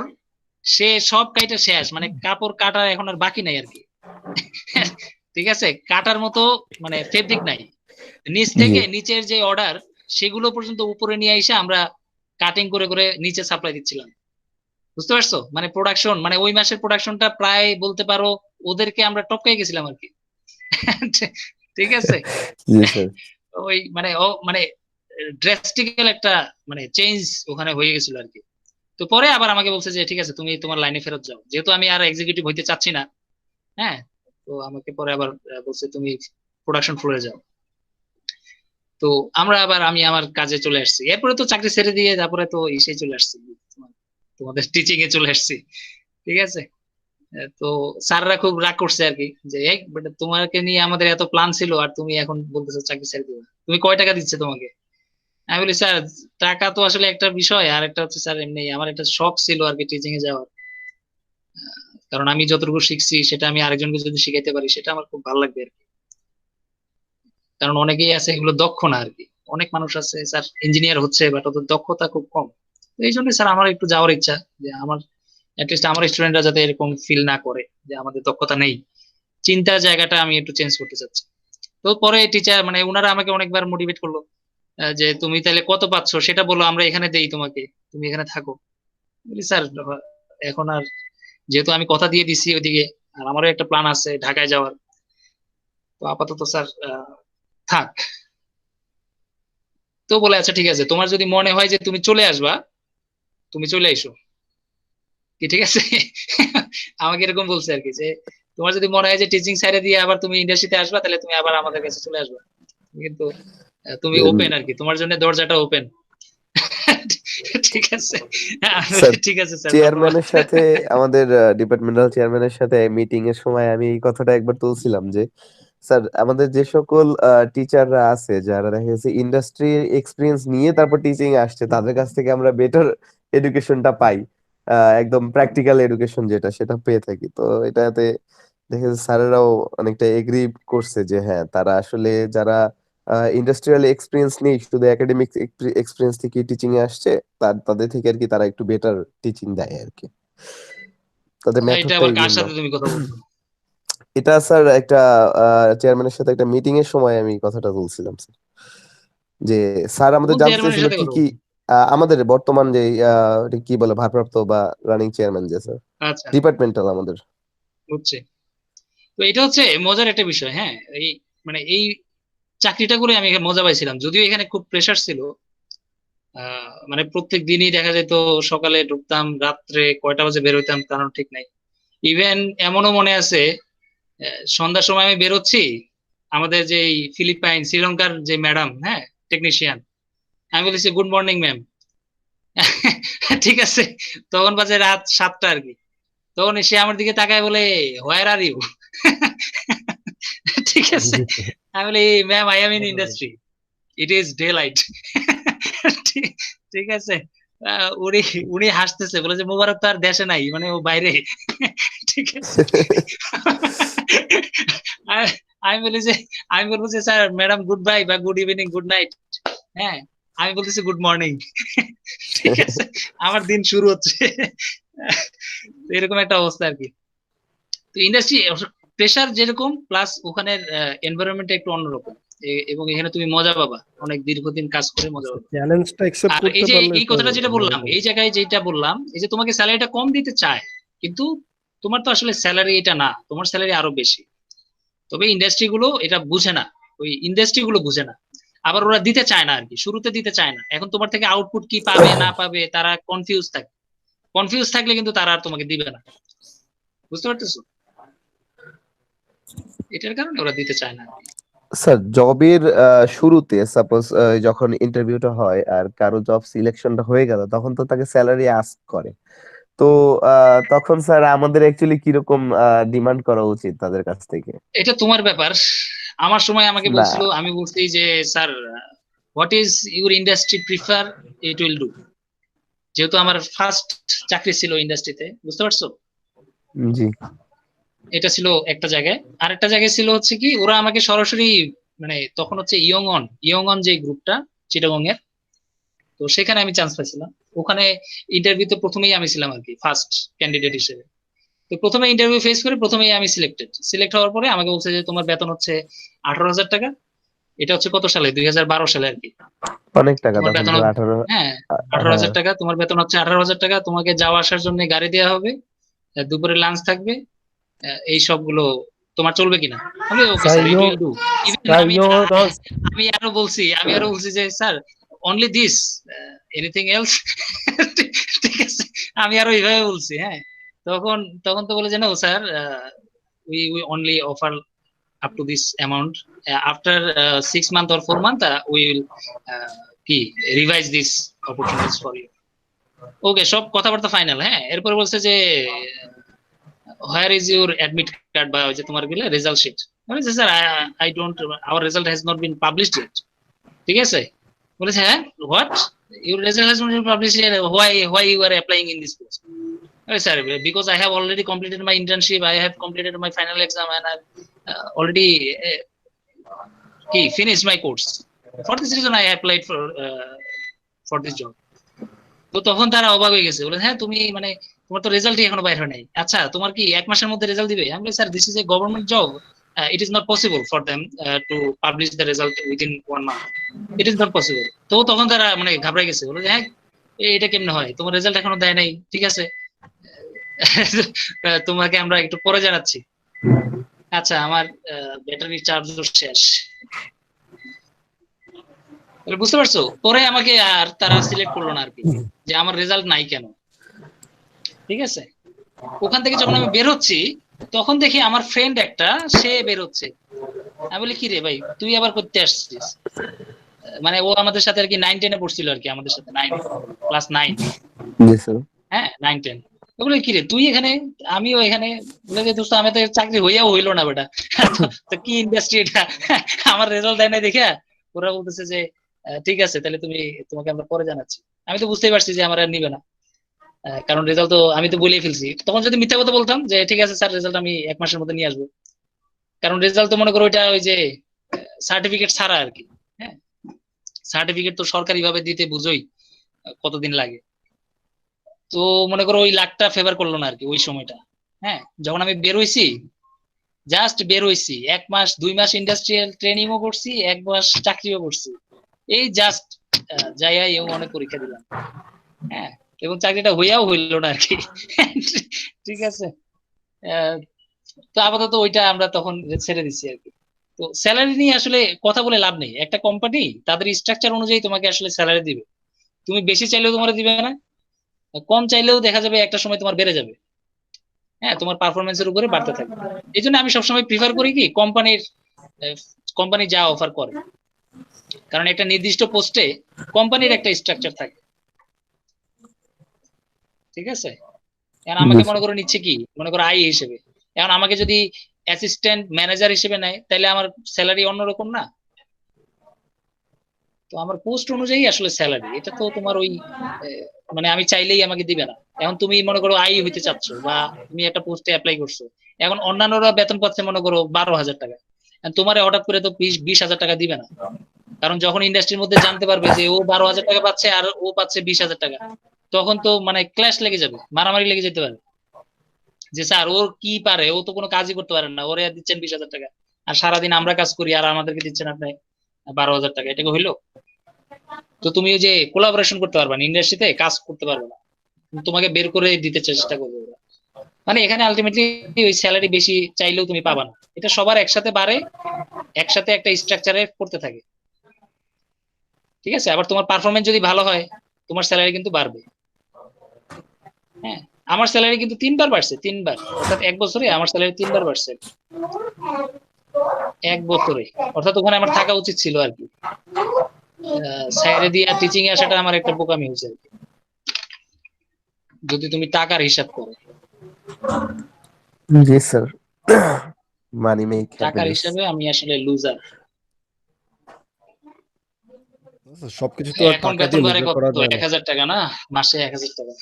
সে সব কাইটা শেষ, মানে কাপড় কাটা এখন আর বাকি নাই আর কি। ঠিক আছে, কাটার মতো মানে ফেব্রিক নাই, নিচ জি থেকে নিচের যে অর্ডার সেগুলো পর্যন্ত উপরে নিয়ে এসে আমরা কাটিং করে করে নিচে সাপ্লাই দিচ্ছিলাম। বুঝতে পারছো? মানে প্রোডাকশন, মানে ওই মাসের প্রোডাকশনটা প্রায় বলতে পারো ওদেরকে আমরা টপকাই গেছিলাম আর কি। ঠিক আছে, জি স্যার। ওই মানে ও মানে ড্রাস্টিক্যাল একটা মানে চেঞ্জ ওখানে হয়ে গেছিল আর কি। তো পরে আবার আমাকে বলছে যে ঠিক আছে তুমি তোমার লাইনে ফেরত যাও, যেহেতু আমি আর এক্সিকিউটিভ হইতে চাচ্ছি না। হ্যাঁ, তো আমাকে পরে আবার বলছে তুমি প্রোডাকশন ফ্লোরে যাও। তো আমি আমার কাজে চলে আসছি, এরপরে তো চাকরি ছেড়ে দিয়ে তারপরে তো ইসে চলে আসছি, তোমাদের টিচিং এ চলে আসছি। ঠিক আছে, তো স্যাররা খুব রাগ করছে আর কি, যে এই বেটা তোমাকে নিয়ে আমাদের এত প্ল্যান ছিল আর তুমি এখন বলতেছো চাকরি ছেড়ে দিবে। তুমি কয় টাকা দিচ্ছে তোমাকে? আমি বলি স্যার টাকা তো আসলে একটা বিষয়, আর একটা হচ্ছে স্যার এমনি আমার একটা শখ ছিল আর কি টিচিং এ যাওয়ার। কারণ আমি যতটুকু শিখছি সেটা আমি আরেকজনকে যদি শিখাইতে পারি সেটা আমার খুব ভালো লাগবে আর কি। কারণ অনেকেই আছে এগুলো দক্ষ না আর কি, অনেক মানুষ আছে স্যার ইঞ্জিনিয়ার হচ্ছে বাট ওদের দক্ষতা খুব কম। তো এই জন্য স্যার আমার একটু যাওয়ার ইচ্ছা, যে আমার অ্যাটলিস্ট আমার স্টুডেন্টরা যাতে এরকম ফিল না করে যে আমাদের দক্ষতা নেই, চিন্তার জায়গাটা আমি একটু চেঞ্জ করতে চাচ্ছি। তো পরে টিচার মানে ওনারা আমাকে অনেকবার মোটিভেট করলো, যে তুমি তাহলে কত পাচ্ছ সেটা বলো, আমরা এখানে দেই তোমাকে, তুমি এখানে থাকো। বলি স্যার এখন আর যেহেতু আমি কথা দিয়ে দিছি ওইদিকে, আর আমারও একটা প্ল্যান আছে ঢাকায় যাওয়ার, তো আপাতত স্যার থাক। তো বলে আচ্ছা ঠিক আছে, তোমার যদি মনে হয় যে তুমি চলে আসবা, তুমি চলে এসো। কি ঠিক আছে? আমাকে এরকম বলছে আর কি, যে তোমার যদি মনে হয় যে টিচিং সাইডে দিয়ে আবার তুমি ইন্ডাস্ট্রিতে আসবা, তাহলে তুমি আবার আমাদের কাছে চলে আসবা, কিন্তু তুমি ওপেন আর কি, তোমার জন্য দরজাটা ওপেন। ঠিক আছে, আমি স্যার, বলি, ঠিক আছে স্যার, ধন্যবাদ। চেয়ারম্যানের সাথে আমাদের ডিপার্টমেন্টাল চেয়ারম্যানের সাথে মিটিং এর সময় আমি এই কথাটা একবার তুলছিলাম যে স্যার আমাদের যে সকল টিচাররা আছে যারা দেখা গেছে ইন্ডাস্ট্রি এক্সপিরিয়েন্স নিয়ে তারপর টিচিং এ আসছে তাদের কাছ থেকে আমরা বেটার এডুকেশনটা পাই, একদম প্র্যাকটিক্যাল এডুকেশন যেটা সেটা পেয়ে থাকি। তো এটাতে দেখা যাচ্ছে স্যারেরাও অনেকটা এগ্রি করছে যে হ্যাঁ তারা আসলে যারা ইন্ডাস্ট্রিয়াল এক্সপিরিয়েন্স নেই শুধু একাডেমিক এক্সপিরিয়েন্স থেকে টিচিং এ আসছে তাদের থেকে আর কি তারা একটু বেটার টিচিং দেয় আর কি, তাদের এটা আবার মেথডটাই কার ভিন্ন। সাথে তুমি কথা বলছো? এটা স্যার একটা চেয়ারম্যানের সাথে একটা মিটিং এর সময় আমি কথাটা বলছিলাম স্যার, যে স্যার আমাদের কোন জানতে চেয়ারম্যানের চাইছিল সাথে কি কথা কি বলছো? আমাদের বর্তমান যে এটা কি বলে ভারপ্রাপ্ত বা রানিং চেয়ারম্যান যে স্যার আচ্ছা, ডিপার্টমেন্টাল আমাদের। বুঝছি। তো এটা হচ্ছে মজার একটা বিষয়। হ্যাঁ, এই মানে এই চাকরিটা করে আমি মজা পাইছিলাম, যদিও এখানে খুব প্রেশার ছিল। মানে প্রত্যেক দিনই দেখা যেত সকালে ঢুকতাম, রাত্রে কয়টা বাজে বের হইতাম কারণ ঠিক নাই। ইভেন এমনও মনে আছে, সন্ধ্যার সময় আমি বেরোচ্ছি, আমাদের যে এই ফিলিপাইন শ্রীলঙ্কার যে ম্যাডাম, হ্যাঁ, টেকনিশিয়ান, আমি বলেছি গুড মর্নিং ম্যাম। ঠিক আছে, তখন বাজে রাত 7টা আর কি। তখন সে আমার দিকে তাকায় বলে হোয়ার আর ইউ। ঠিক আছে, আমি বলি ma'am I am in industry, it is day light. ঠিক আছে, উনি উনি হাসতেছে, বলে যে মোবারক তো আর দেশে নাই, মানে ও বাইরে। ঠিক আছে, আমি আমি বলি যে, আমি বলবো যে স্যার ম্যাডাম গুড বাই বা গুড ইভিনিং গুড নাইট। হ্যাঁ, আমি বলতেছি গুড মর্নিং। ঠিক আছে, আমার দিন শুরু হচ্ছে। তো এরকম একটা অবস্থা আর কি। তো ইন্ডাস্ট্রি প্রেশার যেরকম, প্লাস ওখানের এনভায়রনমেন্টটা একটু অন্যরকম, এবং এখানে তুমি মজা পাবা, অনেক দীর্ঘদিন কাজ করে মজা পাবা। চ্যালেঞ্জটা অ্যাকসেপ্ট আর এই করতে যে পারলে এই স্যার কথাটা যেটা বললাম, ভালো। এই জায়গায় যেটা বললাম, এই যে তোমাকে স্যালারিটা কম দিতে চায়, কিন্তু তোমার তো আসলে স্যালারি এটা না, তোমার স্যালারি আরো বেশি। তবে ইন্ডাস্ট্রি গুলো এটা বুঝে না, ওই ইন্ডাস্ট্রি গুলো বুঝে না, আবার ওরা দিতে চায় না আর কি, শুরুতে দিতে চায় না। এখন তোমার থেকে আউটপুট কি পাবে না পাবে তারা কনফিউজ থাকে, কনফিউজ থাকলে কিন্তু তারা আর তোমাকে দিবে না, বুঝতে পারতেছো? এটার কারণে ওরা দিতে চায় না। স্যার জবের শুরুতে সাপোজ যখন ইন্টারভিউটা হয় আর কারো জব সিলেকশনটা হয়ে গেল, তখন তো তাকে স্যালারি আস্ক করে। তো তখন স্যার আমাদের অ্যাকচুয়ালি কিরকম ডিমান্ড করা উচিত তাদের কাছ থেকে? এটা তোমার ব্যাপার। আমার সময় আমাকে না, বলছিল, আমি বলছি যে sir what is your industry prefer, it will do. যেহেতু আমার ফার্স্ট চাকরি ছিল ইন্ডাস্ট্রিতে, বুঝতে পারছো? জি। এটা ছিল একটা জায়গায়। আরেকটা জায়গায় ছিল হচ্ছে কি, ওরা আমাকে সরাসরি মানে তখন হচ্ছে ইয়ং অন যে গ্রুপটা চিটাগং এর, তো সেখানে আমি চান্স পাইছিলাম। ওখানে ইন্টারভিউতে প্রথমেই আমি ছিলাম আর কি ফার্স্ট ক্যান্ডিডেট হিসেবে। তো প্রথমে ইন্টারভিউ ফেস করে প্রথমেই আমি সিলেক্ট হওয়ার পরে আমাকে বলছে যে তোমার বেতন হচ্ছে 18,000 টাকা। এটা হচ্ছে কত সালে, 2012 সালে আর কি। অনেক টাকা তোমার তখন বেতন তো 18। হ্যাঁ, আঠারো হ্যাঁ। হাজার টাকা তোমার বেতন হচ্ছে 18,000 টাকা, তোমাকে যাওয়া আসার জন্য গাড়ি দেওয়া হবে, দুপুরে লাঞ্চ থাকবে, এই সবগুলো তোমার চলবে কিনা? আমি ওকে Sir, sir, it you, will do. Even sir, আমি you আমি আরো বলছি যে sir only this, anything else. ঠিক আছে, আমি আরো এইভাবে বলছি। হ্যাঁ, তখন তখন তো বলে যে না sir, we only offer up to this amount. After 6 months or 4 months, we will কি revise this opportunities for you. Okay, সব কথাবার্তা ফাইনাল। হ্যাঁ, এরপর বলছে যে where is your admit card বা ওই যে তোমার গেলে রেজাল্ট শিট। বলেছে sir I don't, our result has not been published yet. ঠিক আছে, বলেছে হ্যাঁ what, your result has not been published yet, why you are applying in this post? Sir, because I have already completed my internship, I have completed my final exam, and I've already finished my course. For this reason, I applied for this job. তো তখন তারা অবাক হয়ে গেছে, বলে হ্যাঁ তুমি মানে তোমার তো রেজাল্টই এখনো বাইর হয় নাই, আচ্ছা তোমার কি 1 মাসের মধ্যে রেজাল্ট দিবে? আমি বলি sir this is a government job, it is not possible for them to publish the result within 1 month, it is not possible. তো তখন তারা মানে ঘাবড়ে গেছে, বলে যে হ্যাঁ এটা কেমনে হয়, তোমার রেজাল্ট এখনো দেয় নাই, ঠিক আছে, তোমাকে আমরা একটু পরে জানাচ্ছি। আচ্ছা, আমার ব্যাটারি চার্জও শেষ। বুঝতে পারছো? পরে আমাকে আর তারা সিলেক্ট করলো না আর কি, যে আমার রেজাল্ট নাই কেন। ঠিক আছে, ওখান থেকে যখন আমি বের হচ্ছি তখন দেখি আমার ফ্রেন্ড একটা সে বের হচ্ছে। আমি বলি কি রে ভাই, তুই আবার করতে আসছিস? মানে ও আমাদের সাথে আর কি 9-10-এ পড়ছিল আর কি, আমাদের সাথে ক্লাস 9। জি স্যার। হ্যাঁ, 9-10। বলে কি রে তুই এখানে, আমিও এখানে। বলে যে দোস্ত আমি তো চাকরি হইয়াও হইলো না বেটা। তো কি ইন্ডাস্ট্রি এটা? আমার রেজাল্ট দেয় না দেখে ওরা বলতেছে যে ঠিক আছে তাহলে তোমাকে আমরা পরে জানাচ্ছি। আমি তো বুঝতেই পারছি যে আমার আর নিবে না, কারণ রেজাল্ট তো আমি তো বলেই ফেলছি। তখন যদি মিথ্যা কথা বলতাম যে ঠিক আছে স্যার রেজাল্ট আমি 1 মাসের মধ্যে নিয়ে আসবো, কারণ রেজাল্ট তো মনে করো ওইটা ওই যে সার্টিফিকেট ছাড়া আর কি। হ্যাঁ, সার্টিফিকেট তো সরকারি ভাবে দিতে বুঝোই কতদিন লাগে। তো মনে করো ওই লাখটা ফেভার করলো না আর কি ওই সময়টা। হ্যাঁ, যখন আমি বের হইছি, জাস্ট বের হইছি, 1 মাস 2 মাস ইন্ডাস্ট্রিয়াল ট্রেনিংও করছি, 1 মাস চাকরিও করছি, এই জাস্ট যাইয়া অনেক পরীক্ষা দিলাম। হ্যাঁ, এবং চাকরিটা হইয়াও হইলো না আর কি। ঠিক আছে, আহ, তো আপাতত ওইটা আমরা তখন ছেড়ে দিচ্ছি আর কি। তো স্যালারি নিয়ে আসলে কথা বলে লাভ নেই, একটা কোম্পানি তাদের স্ট্রাকচার অনুযায়ী তোমাকে আসলে স্যালারি দিবে। তুমি বেশি চাইলেও তোমার দিবে না, কম চাইলেও দেখা যাবে একটা সময় তোমার বেড়ে যাবে। হ্যাঁ, তোমার পারফরমেন্সের উপরে বাড়তে থাকবে। এই জন্য আমি সবসময় প্রিফার করি কি কোম্পানি যা অফার করে, কারণ একটা নির্দিষ্ট পোস্টে কোম্পানির একটা স্ট্রাকচার থাকে। ঠিক আছে, এখন আমাকে মনে করো নিচ্ছে কি, মনে করো আই হিসেবে, এখন আমাকে যদি অ্যাসিস্ট্যান্ট ম্যানেজার হিসেবে নেয় তাহলে আমার স্যালারি অন্যরকম না? তো আমার পোস্ট অনুযায়ী আসলে স্যালারি, এটা তো তোমার ওই মানে আমি চাইলেই আমাকে দিবে না। এখন তুমি মনে করো আই হইতে চাচ্ছ বা তুমি একটা পোস্টে অ্যাপ্লাই করছো, এখন অন্যান্যরা বেতন পাচ্ছে মনে করো 12,000 টাকা, তোমারে হঠাৎ করে তো 20,000 টাকা দিবে না। কারণ যখন ইন্ডাস্ট্রির মধ্যে জানতে পারবে যে ও 12,000 টাকা পাচ্ছে আর ও পাচ্ছে 20,000 টাকা, তখন তো মানে ক্ল্যাশ লেগে যাবে, মারামারি লেগে যেতে পারে, যে স্যার ওর কি পারে, ও তো কোনো কাজই করতে পারে না, ওরে দিচ্ছেন 20,000 টাকা, আর সারাদিন আমরা কাজ করি আর আমাদেরকে দিচ্ছেন আপনি 12,000 টাকা, এটাকে হইলো? তো তুমি ওই যে কোলাবোরেশন করতে পারবে না, ইন্ডাস্ট্রিতে কাজ করতে পারবে না, তোমাকে বের করে দিতে চেষ্টা করবে ওরা। মানে এখানে আলটিমেটলি ওই স্যালারি বেশি চাইলেও তুমি পাবা না, এটা সবার একসাথে বাড়ে, একসাথে একটা স্ট্রাকচারে পড়তে থাকে। ঠিক আছে, আবার তোমার পারফরমেন্স যদি ভালো হয় তোমার স্যালারি কিন্তু বাড়বে। হ্যাঁ, আমার স্যালারি কিন্তু 3 বার বাড়ছে, 3 বার, অর্থাৎ 1 বছরে আমার স্যালারি 3 বার বাড়ছে 1 বছরে। অর্থাৎ ওখানে আমার থাকা উচিত ছিল আর কি, স্যারে দিয়ে টিচিং এ আসাটা আমার একটা বোকামি হয়েছে আর কি, যদি তুমি টাকার হিসাব করো। জি স্যার, মানি মেক টাকার হ্যাপিনেস। হিসাবে আমি আসলে লুজার। সবকিছু তো আর এখন টাকা বেতন দিয়ে বাড়ে মেজার কত, করা যায় না। 1,000 টাকা না, মাসে 1,000 টাকা।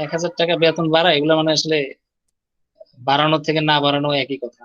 1,000 টাকা বেতন বাড়া, এগুলো মানে আসলে বাড়ানোর থেকে না বাড়ানো একই কথা।